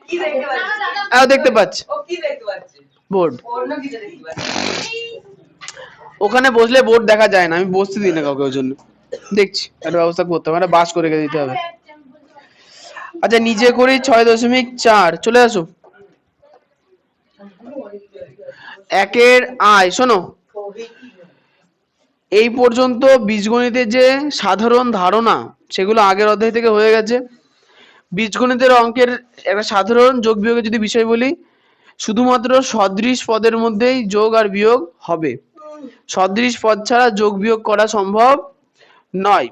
কি দেখতে পাচ্ছিস? আরো দেখতে পাচ্ছি ও কি দেখতে পাচ্ছে? বোর্ড। অন্য কিছু দেখতে পাচ্ছে। ওখানে বসলে বোর্ড দেখা যায় না, আমি বসতে দিই না কাউকে, ওই জন্য দেখছি একটা ব্যবস্থা করতে হবে, একটা বাস করে রেখে দিতে হবে। আচ্ছা, নিজে করি 6.4, চলে আসো। একের আয়, শোনো এই পর্যন্ত বীজগণিতের যে সাধারণ ধারণা সেগুলো আগের অধ্যায় থেকে হয়ে গেছে। বীজগণিতের অঙ্কের একটা সাধারণ যোগ বিয়োগের যদি বিষয় বলি, শুধুমাত্র সদৃশ পদের মধ্যেই যোগ আর বিয়োগ হবে, সদৃশ পদ ছাড়া যোগ বিয়োগ করা সম্ভব নয়।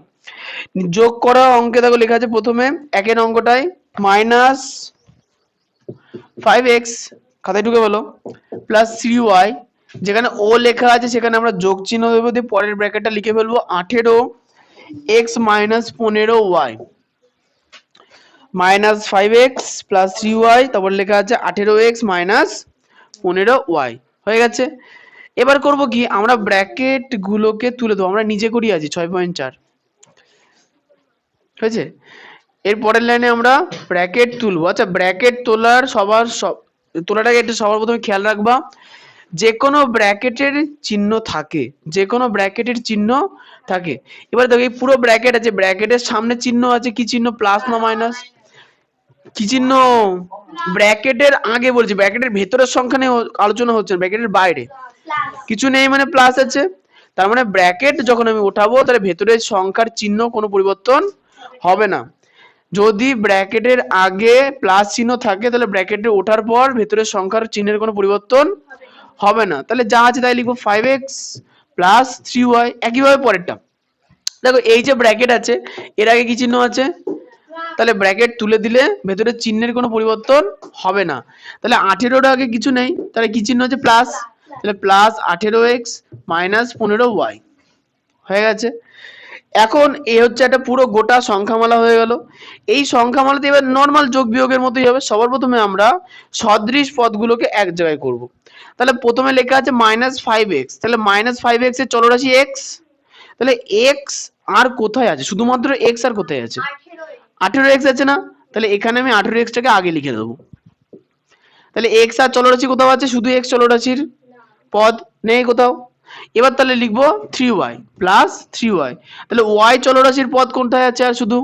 যোগ করা অঙ্কে দেখো লেখা আছে প্রথমে একের অঙ্কটায় -5x, খাতায় ঢুকে বলো, +3y যেখানে ও লেখা আছে সেখানে আমরা যোগ চিহ্ন দেবো, দিয়ে পরের ব্র্যাকেটটা লিখে ফেলবো 18x minus 15y minus 5x plus 3y, তারপর লেখা আছে 18x মাইনাস 15y। হয়ে গেছে। এবার করব কি, আমরা ব্র্যাকেট গুলোকে তুলে দেবো। আমরা নিচে করি আছি 6.4 হয়েছে। এর পরের লাইনে আমরা ব্র্যাকেট তুলবো। আচ্ছা, ব্র্যাকেট তোলার তোলাটাকে একটু সবার প্রথমে খেয়াল রাখবা, যে কোনো ব্র্যাকেটের চিহ্ন থাকে, যে কোনো ব্র্যাকেটের চিহ্ন থাকে। এবার দেখো এই পুরো ব্র্যাকেট আছে, ব্র্যাকেটের সামনে চিহ্ন আছে কি চিহ্ন, প্লাস না মাইনাস, কি চিহ্ন? ব্র্যাকেটের আগে বলছি, ব্র্যাকেটের ভেতরের সংখ্যা নিয়ে আলোচনা হচ্ছে, ব্র্যাকেটের বাইরে কিছু নেই মানে প্লাস আছে। তার মানে ব্র্যাকেট যখন আমি ওঠাবো তাহলে ভেতরের সংখ্যার চিহ্ন কোনো পরিবর্তন হবে না। যদি ব্র্যাকেটের আগে প্লাস চিহ্ন থাকে তাহলে ব্র্যাকেটে ওঠার পর ভেতরের সংখ্যার চিহ্নের কোনো পরিবর্তন হবে না। তাহলে যা আছে তাই লিখবো 5x প্লাস 3y। একইভাবে পরেরটা দেখো, এই যে ব্র্যাকেট আছে এর আগে কি চিহ্ন আছে, তাহলে ব্র্যাকেট তুলে দিলে ভেতরের চিহ্নের কোনো পরিবর্তন হবে না। তাহলে 18টার আগে কিছু নেই, তাহলে কি চিহ্ন আছে, প্লাস, তাহলে প্লাস 18x মাইনাস 15y হয়ে গেছে। এখন এই হচ্ছে একটা পুরো গোটা সংখ্যামালা হয়ে গেল। এই সংখ্যামালাতে এবার নর্মাল যোগ বিয়োগের মতোই হবে। সবার প্রথমে আমরা সদৃশ পদগুলোকে এক জায়গায় করব। তাহলে প্রথমে লেখা আছে -5x, তাহলে -5x এর চলরাশি x, তাহলে x আর কোথায় আছে, শুধুমাত্র x আর কোথায় আছে, 18x আছে না, তাহলে এখানে আমি 18x টাকে আগে লিখে দেবো। তাহলে x আর চলরাশি কোথাও আছে, শুধু x চলরাশির পদ নেই কোথাও। এবার তাহলে লিখবো 3y প্লাস 3y, তাহলে y চলরাশির পদ কোনটায় আছে আর শুধু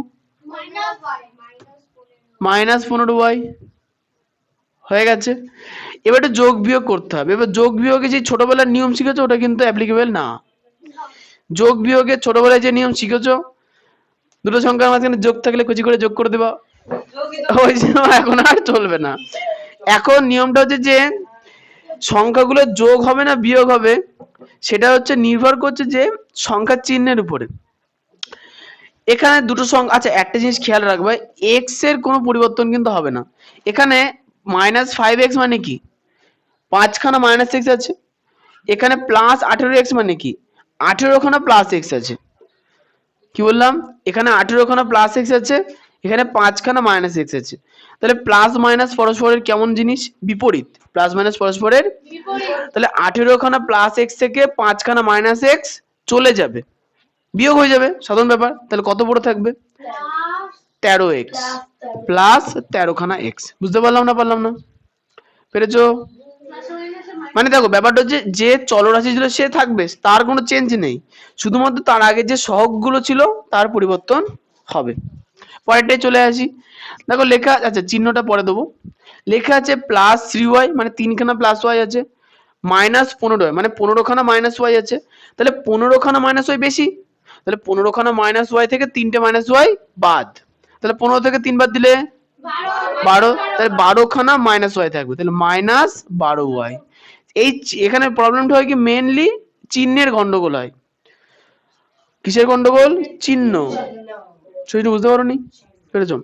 -15y হয়ে গেছে। এবার একটু যোগ বিয়োগ করতে হবে। এবার যোগ বিয়োগে যে ছোটবেলার নিয়ম শিখেছো ওটা কিন্তু অ্যাপ্লিকেবল না। যোগ বিয়োগে ছোটবেলায় যে নিয়ম শিখেছো, দুটো সংখ্যার মাঝখানে যোগ থাকলে কুচি করে যোগ করে দেবা, ওই এখন আর চলবে না। এখন নিয়মটা হচ্ছে যে সংখ্যাগুলো যোগ হবে না বিয়োগ হবে, সেটা হচ্ছে নির্ভর করছে যে সংখ্যার চিহ্নের উপরে। এখানে দুটো সংখ্যা, আচ্ছা একটা জিনিস খেয়াল রাখবে, এক্স এর কোনো পরিবর্তন কিন্তু হবে না। এখানে -5x মানে কি, 5খানা -x আছে। এখানে প্লাস 18x মানে কি, 18খানা +x আছে। কি বললাম, এখানে 18খানা +x আছে, এখানে 5খানা -x আছে। তাহলে প্লাস মাইনাস পরস্পরের কেমন জিনিস, বিপরীত। প্লাস মাইনাস পরস্পরের বিপরীত। তাহলে 18খানা +x থেকে 5খানা -x চলে যাবে, বিয়োগ হয়ে যাবে, সাধারণ ব্যাপার। তাহলে কত বড় থাকবে, 13x প্লাস 13খানা x। বুঝতে পারলাম না, পারলাম না, পেরেছো? মানে দেখো ব্যাপারটা হচ্ছে যে চলরাশি ছিল সে থাকবে, তার কোনো চেঞ্জ নেই, শুধুমাত্র তার আগে যে সহগগুলো ছিল তার পরিবর্তন হবে। পরেরটাই চলে আসি। দেখো লেখা, আচ্ছা চিহ্নটা পরে দেবো। লেখা আছে প্লাস 3y মানে 3খানা +y আছে, মাইনাস 15y মানে 15খানা -y আছে। তাহলে 15খানা -y বেশি, তাহলে 15খানা -y থেকে 3টে -y বাদ, তাহলে 15 থেকে 3 বাদ দিলে 12, তাহলে 12খানা -y থাকবে, তাহলে -12y। এই এখানে প্রবলেমটা হয় কি, মেইনলি চিহ্নের গন্ডগোল হয়। কিসের গন্ডগোল, চিহ্ন। সেটা বুঝতে পারোনি, পেরেছো?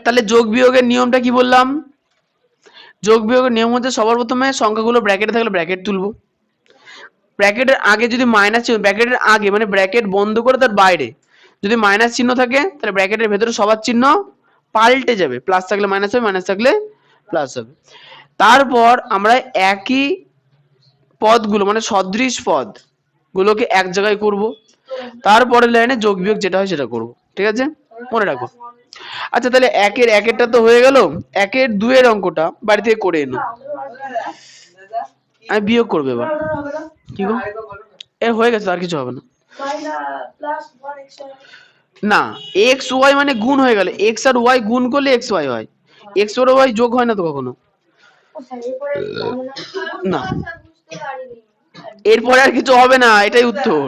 তাহলে যোগ বিয়োগের নিয়মটা কি বললাম, যোগ বিয়োগের নিয়ম হচ্ছে সবার প্রথমে সংখ্যাগুলো ব্র্যাকেটে থাকলে ব্র্যাকেট তুলবো। ব্র্যাকেটের আগে যদি মাইনাস চিহ্ন, ব্র্যাকেটের আগে মানে ব্র্যাকেট বন্ধ করে তার বাইরে যদি মাইনাস চিহ্ন থাকে তাহলে ব্র্যাকেটের ভেতরে সবার চিহ্ন পাল্টে যাবে, প্লাস থাকলে মাইনাস হবে, মাইনাস থাকলে প্লাস হবে। তারপর আমরা একই পদগুলো মানে সদৃশ পদ গুলোকে এক জায়গায় করব, তারপরে লাইনে যোগ বিয়োগ যেটা হয় সেটা করব। ঠিক আছে, মনে রাখো। আচ্ছা তাহলে একেরটা তো হয়ে গেল, 1-এর 2-এর অঙ্কটা বাড়ি থেকে করে এনো, আমি বিয়োগ করবো এবার। কি গো, এ হয়ে গেছে, আর কিছু হবে না। না, এক্স ওয়াই মানে গুণ হয়ে গেল, এক্স আর ওয়াই গুণ করলে এক্স ওয়াই হয়, এক্স আর ওয়াই যোগ হয় না তো কখনো। না, এরপরে আর কিছু হবে না, এটাই উত্তর।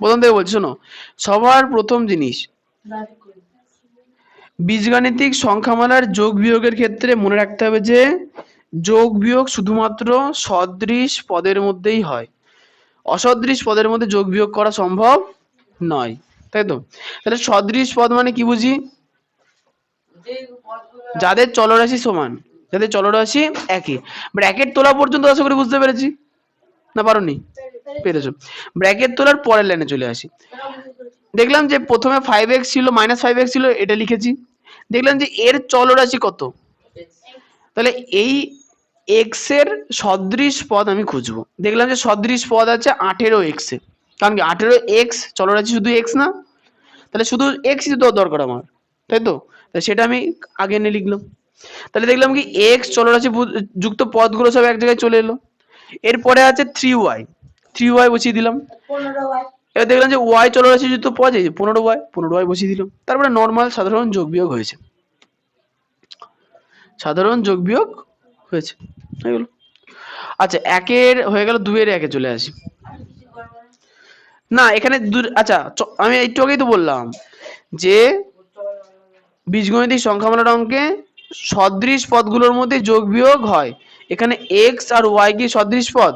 প্রথম থেকে বলছি, শোনো, সবার প্রথম জিনিস বীজগাণিতিক সংখ্যামালার যোগ বিয়োগের ক্ষেত্রে মনে রাখতে হবে যে যোগ বিয়োগ শুধুমাত্র সদৃশ পদের মধ্যেই হয়, অসদৃশ পদের মধ্যে যোগ বিয়োগ করা সম্ভব নয়, তাই তো? তাহলে সদৃশ পদ মানে কি বুঝি, যাদের চলরাশি সমান, যাতে চলরাশি একই। ব্র্যাকেট তোলা পর্যন্ত আশা করি বুঝতে পেরেছি, না পারোনি? পেরেছো। ব্র্যাকেট তোলার পরের লাইনে চলে আসি। দেখলাম যে প্রথমে 5x ছিল, -5x ছিল, এটা লিখেছি। দেখলাম যে এর চলরাশি কত, তাহলে এই x এর সদৃশ পদ আমি খুঁজবো। দেখলাম যে সদৃশ পদ আছে 18x এ, কারণ কি 18x চলরাশি শুধু x না, তাহলে শুধু x ই তো দরকার আমার, তাই তো? তাহলে সেটা আমি আগে এনে লিখলাম। তাহলে দেখলাম কি x চলরাশি যুক্ত পদগুলো সব এক জায়গায় চলে এলো। এরপরে আছে 3y, 3y বসিয়ে দিলাম। 15y। এবার দেখলাম যে y চলরাশি যুক্ত পদ, এই যে 15y বসিয়ে দিলাম। তারপরে নর্মাল সাধারণ যোগ বিয়োগ হয়েছে, সাধারণ যোগ বিয়োগ হয়েছে, হয়ে গেল। আচ্ছা, একের হয়ে গেল, 2 এর একে চলে আসি। না এখানে আচ্ছা আমি একটু আগেই তো বললাম যে বীজগণিতিক সংখ্যামালার অঙ্কে সদৃশ পদগুলোর মধ্যে যোগ বিয়োগ হয়। এখানে x আর y কি সদৃশ পদ,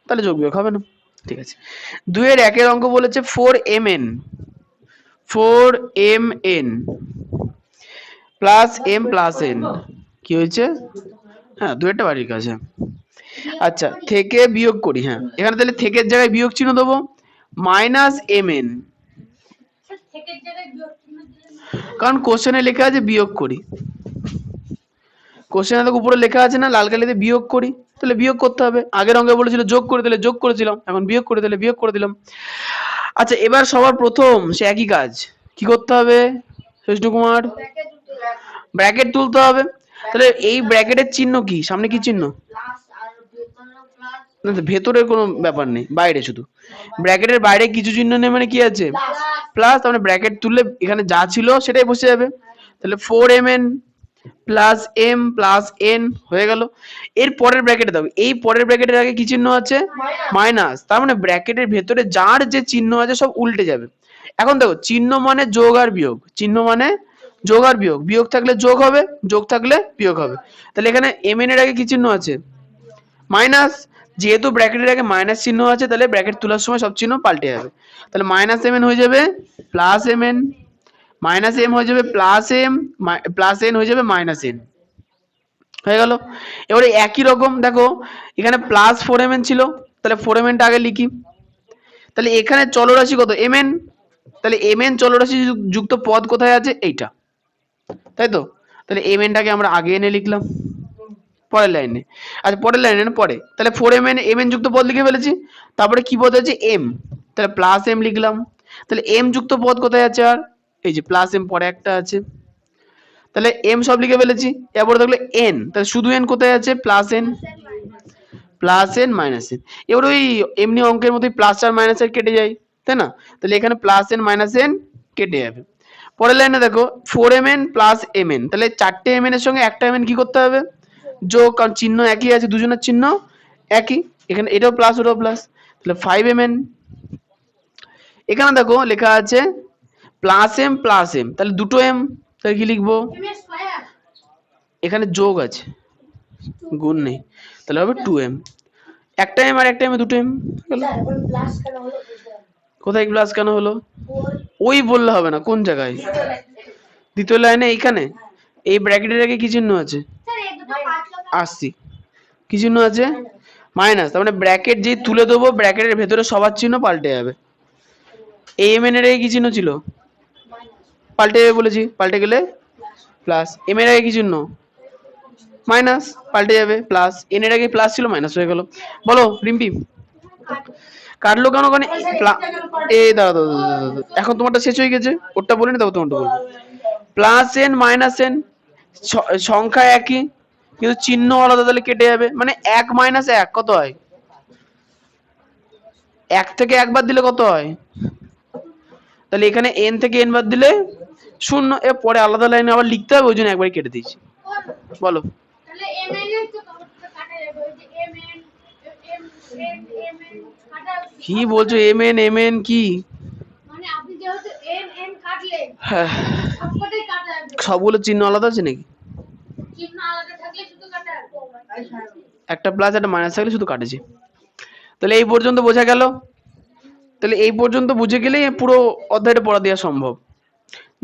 তাহলে যোগ বিয়োগ হবে না। ঠিক আছে, 2 এর একের অঙ্ক বলেছে 4mn plus m plus n। কি হয়েছে? হ্যাঁ, 2 একটা বাড়ির কাছে। আচ্ছা, থেকে বিয়োগ করি। হ্যাঁ, এখানে তাহলে থেকের জায়গায় বিয়োগ চিহ্ন দেবো, -mn, থেকে জায়গায় বিয়োগ চিহ্ন দিলে কারণ কোশ্চেনে লেখা আছে বিয়োগ করি। কোশ্চেনে তো উপরে লেখা আছে না লাল কালিতে বিয়োগ করি, তাহলে বিয়োগ করতে হবে। আগের অঙ্কে বলেছিল যোগ করে, তাহলে যোগ করেছিলাম, এখন বিয়োগ করে, তাহলে বিয়োগ করে দিলাম। আচ্ছা, এবার সবার প্রথম সে একই কাজ কি করতে হবে কৃষ্ণ কুমার? ব্র্যাকেট তুলতে হবে। তাহলে এই ব্র্যাকেটের চিহ্ন কি, সামনে কি চিহ্ন? প্লাস আর ভেতরে প্লাস। না, ভেতরের কোনো ব্যাপার নেই, বাইরে শুধু। ব্র্যাকেটের বাইরে কিছু চিহ্ন নেই মানে কি আছে? প্লাস। তার মানে ব্র্যাকেট তুললে এখানে যা ছিল সেটাই বসে যাবে। তাহলে 4mn plus m plus n হয়ে গেল। এর পরের ব্র্যাকেটে দাও, এই পরের ব্র্যাকেটের আগে কি চিহ্ন আছে? মাইনাস। তার মানে ব্র্যাকেটের ভেতরে যার যে চিহ্ন আছে সব উল্টে যাবে। এখন দেখো, চিহ্ন মানে যোগ আর বিয়োগ, চিহ্ন মানে যোগ আর বিয়োগ, বিয়োগ থাকলে যোগ হবে, যোগ থাকলে বিয়োগ হবে। তাহলে এখানে mn এর আগে কি চিহ্ন আছে? মাইনাস। যেহেতু ব্র্যাকেটের আগে মাইনাস চিহ্ন আছে, তাহলে ব্র্যাকেট তোলার সময় সব চিহ্ন পাল্টে যাবে। তাহলে -mn হয়ে যাবে +mn, -m হয়ে যাবে +m, +n হয়ে যাবে -n, হয়ে গেল। এবারে একই রকম দেখো, এখানে +4mn ছিল, তাহলে 4mnটা আগে লিখি। তাহলে এখানে চলরাশি কত? mn। তাহলে mn চলরাশি যুক্ত পদ কোথায় আছে? এইটা, তাই তো? তাহলে mnটাকে আমরা আগে এনে লিখলাম পরের লাইনে। আচ্ছা, পরের লাইনে পরে, তাহলে 4mn যুক্ত পদ লিখে ফেলেছি। তারপরে কি পদ আছে? m, তাহলে +m লিখলাম। তাহলে m যুক্ত পদ কোথায় আছে? আর এই যে +m পরে একটা আছে, তাহলে m সব লিখে ফেলেছি। এরপরে থাকলে n, তাহলে শুধু n কোথায় আছে? +n, +n -n। এবার ওই এমনি অঙ্কের মতোই প্লাস আর মাইনাস এর কেটে যায়, তাই না? তাহলে এখানে +n -n কেটে যাবে। পরের লাইনে দেখো 4mn + mn, তাহলে 4টে mn এর সঙ্গে একটা mn কি করতে হবে? যোগ, কারণ চিহ্ন একই আছে, দুজনের চিহ্ন একই। এখানে এটাও প্লাস, ওটাও প্লাস, তাহলে 5mn। এখানে দেখো লেখা আছে +m +m, তাহলে দুটো m, তাহলে কি লিখবো? এখানে যোগ আছে, গুণ নেই, তাহলে হবে 2m। একটা m আর একটা m, দুটো m। প্লাস কেন হলো বুঝতে পারলাম। কোথায় প্লাস কেন হলো? ওই বললে হবে না, কোন জায়গায়? দ্বিতীয় লাইনে এইখানে এই ব্র্যাকেটের আগে কি চিহ্ন আছে? স্যার এই দুটো কাটলো আসছি, কি চিহ্ন আছে? মাইনাস। তার মানে ব্র্যাকেট যেই তুলে দেবো ব্র্যাকেটের ভেতরে সবার চিহ্ন পাল্টে যাবে। এই mn এর আগে কি চিহ্ন ছিল? পাল্টে যাবে বলেছি, পাল্টে গেলে প্লাস। m এর আগে কি চিহ্ন? মাইনাস, পাল্টে যাবে প্লাস। n এর আগে প্লাস ছিল, মাইনাস হয়ে গেল। বলো রিম্পি, কাটলো কেন? কারণ এই দাও দাও দাও দাও দাও। এখন তোমারটা শেষ হয়ে গেছে, ওরটা বলে নি, দাও তোমারটা বলবো। +n -n সংখ্যা একই কিন্তু চিহ্ন আলাদা, তাহলে কেটে যাবে। মানে 1 - 1 কত হয়? 1 থেকে 1 বাদ দিলে কত হয়? তাহলে এখানে n থেকে n বাদ দিলে 0। এর পরে আলাদা লাইনে আবার লিখতে হবে, ওই জন্য একবারই কেটে দিয়েছি। বলো। তাহলে mn এর তো কাটা যাবে, ওই যে mn কাটা। কি বলছো? mn কি? মানে আপনি যেহেতু mn কাটলেন, হ্যাঁ, সবকটাই কাটা যাবে। সবগুলো চিহ্ন আলাদা আছে নাকি? চিহ্ন আলাদা থাকলে শুধু কাটা যাবে। একটা প্লাস একটা মাইনাস থাকলে শুধু কাটেছি। তাহলে এই পর্যন্ত বোঝা গেল। তাহলে এই পর্যন্ত বুঝে গেলেই পুরো অধ্যায়টা পড়া দেওয়া সম্ভব।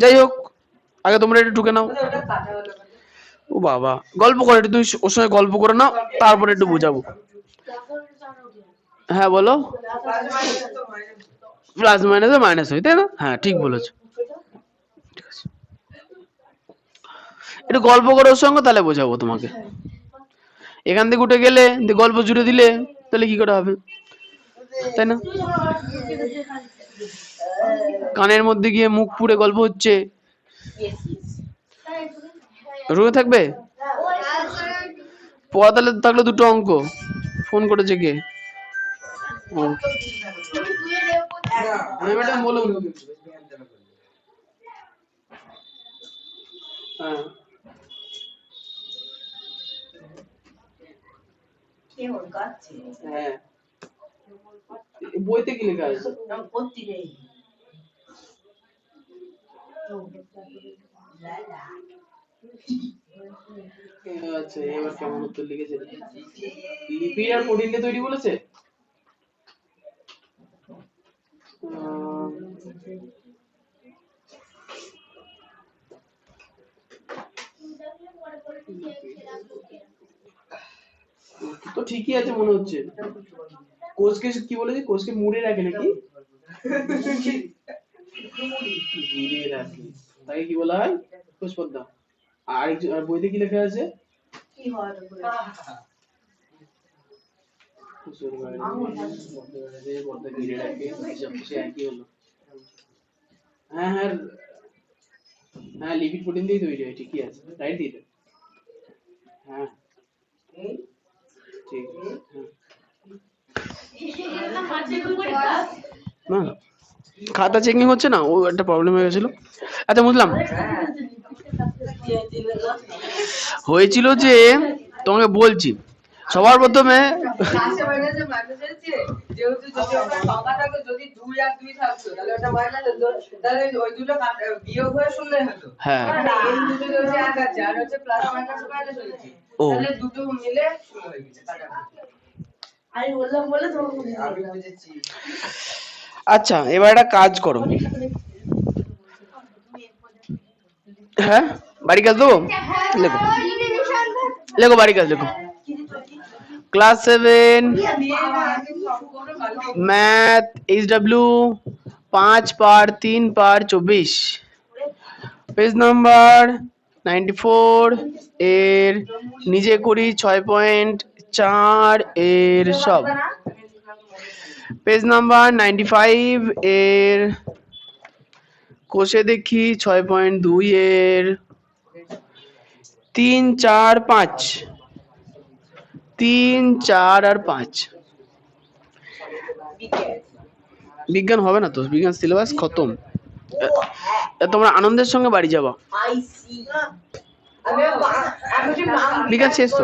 যাই হোক, আগে তোমরা এটা ঢুকে নাও। ওটা কাটা হলো। ও বাবা, গল্প করে একটু, তুই ওর সঙ্গে গল্প করে নাও, তারপরে একটু বোঝাবো। হ্যাঁ বলো। প্লাস মাইনাসে মাইনাস হয়, তাই না? হ্যাঁ ঠিক বলেছো। ঠিক আছে, একটু গল্প করো ওর সঙ্গে, তাহলে বোঝাবো তোমাকে। এখান থেকে উঠে গেলে দিয়ে গল্প জুড়ে দিলে তাহলে কি করে হবে, তাই না? কানের মধ্যে গিয়ে মুখ পুড়ে গল্প হচ্ছে, রুমে থাকবে পড়া, তাহলে থাকলে দুটো অঙ্ক। ফোন করেছে কে? ও, ম্যাডাম বলুন। হ্যাঁ কেমন কাচ্ছে হ্যাঁ, বইতে কি লেখা আছে? পড়তে নেই আচ্ছা, এবার কেমন উত্তর লিখেছে? লিপিড আর প্রোটিন দিয়ে তৈরি বলেছে। তো ঠিকই আছে মনে হচ্ছে। কোষকে কি বলেছে? কোষকে মুড়ে রাখে নাকি? মুড়ে রাখে, তাকে কি বলা হয়? কোষ পর্দা। আর বইতে কি লেখা আছে? কি হয় হ্যাঁ হ্যাঁ হ্যাঁ, লিপিড প্রোটিন দিয়ে তৈরি হয়, ঠিকই আছে, রাইট দিতে। হ্যাঁ ঠিক আছে, না খাতা চেকিং হচ্ছে না, ও একটা প্রবলেম হয়ে গেছিল। আচ্ছা বুঝলাম, হয়েছিল যে তোমাকে বলছি সবার প্রথমে ক্লাসে মাইনাসে মাইনাস হচ্ছে, যেহেতু যদি ওটা সংখ্যাটাকে যদি 2 আর 2 থাকতো তাহলে ওটা মাইনাস হতো, তাহলে ওই দুটো বিয়োগ হয়ে শূন্য হতো। হ্যাঁ এই দুটো যদি এক আছে আর হচ্ছে প্লাস মাইনাস মাইনাস হচ্ছে, ও তাহলে দুটো মিলে শূন্য হয়ে গেছে। আমি বললাম বলে তোমাকে আমি বুঝেছি। আচ্ছা, এবার একটা কাজ করো। হ্যাঁ বাড়ি কাজ দেবো, লেখো লেখো বাড়ি কাজ লেখো। ক্লাস 7 मैथ HW 5 पार 3 पार 24, पेज नंबर 94 এর নিজে করি 6.4 এর সব, পেজ নাম্বার 95 এর কোষে দেখি 6.2 এর 3 4 5, 3 4 আর 5। বিজ্ঞান হবে না তো, বিজ্ঞান সিলেবাস খতম। তোমরা আনন্দের সঙ্গে বাড়ি যাবা, আইসি বিজ্ঞান শেষ তো।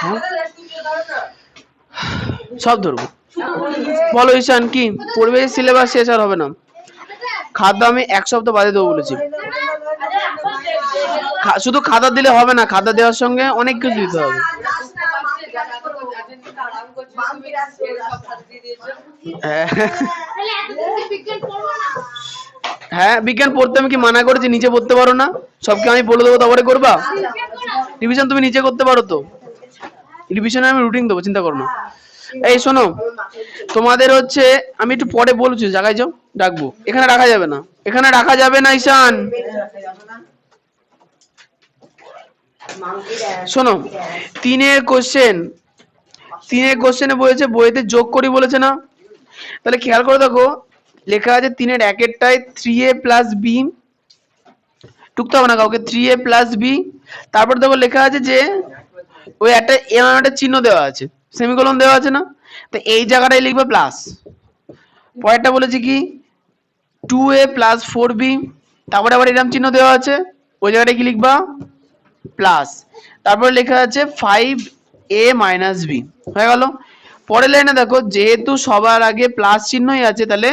হ্যাঁ? সব ধরবো। বলো ঈশান কি পড়বে? সিলেবাস শেষ আর হবে না। খাতা আমি 1 সপ্তাহ বাদে দেবো বলেছি। শুধু খাতা দিলে হবে না, খাতা দেওয়ার সঙ্গে অনেক কিছু দিতে হবে। হ্যাঁ বিজ্ঞান পড়তে আমি কি মানা করেছি নিচে পড়তে পারো না? সবকে আমি বলে দেবো তারপরে করবা? রিভিশন তুমি নিচে করতে পারো তো, রিভিশনে আমি রুটিন দেবো, চিন্তা করো না। এই শোনো, তোমাদের হচ্ছে আমি একটু পরে বলছি, জায়গায় যাও, ডাকবো। এখানে রাখা যাবে না, এখানে রাখা যাবে না ঈশান। শোনো, 3 কোশ্চেনে বলেছে বইতে যোগ করি বলেছে না, তাহলে খেয়াল করে দেখো লেখা আছে 3 একেরটায় 3a প্লাস বি, টুকতে হবে না কাউকে, 3a প্লাস বি। তারপর দেখো লেখা আছে যে ওই একটা এমন একটা চিহ্ন দেওয়া আছে, সেমিকোলন দেওয়া আছে না, তো এই জায়গাটায় লিখবে প্লাস। পরেরটা বলেছে কি 2a প্লাস 4b, তারপরে আবার এরকম চিহ্ন দেওয়া আছে, ওই জায়গাটায় কি লিখবা? প্লাস। তারপরে লেখা আছে 5a মাইনাস b, হয়ে গেল। পরের লাইনে দেখো যেহেতু সবার আগে প্লাস চিহ্নই আছে, তাহলে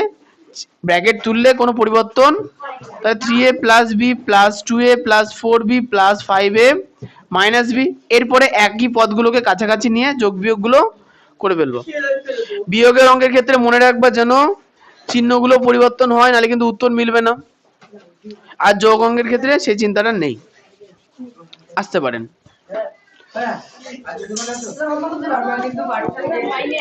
ব্র্যাকেট তুললে কোনো পরিবর্তন, তাহলে 3a plus b plus 2a plus 4b plus 5a minus b। এরপরে একই পদগুলোকে কাছাকাছি নিয়ে যোগ বিয়োগগুলো করে ফেলবো। বিয়োগের অঙ্কের ক্ষেত্রে মনে রাখবা যেন চিহ্নগুলো পরিবর্তন হয়, নাহলে কিন্তু উত্তর মিলবে না। আর যোগ অঙ্কের ক্ষেত্রে সেই চিন্তাটা নেই। আসতে পারেন। হ্যাঁ, আজকে দোকানে আসো। আমরা কিন্তু বাড়ি থেকে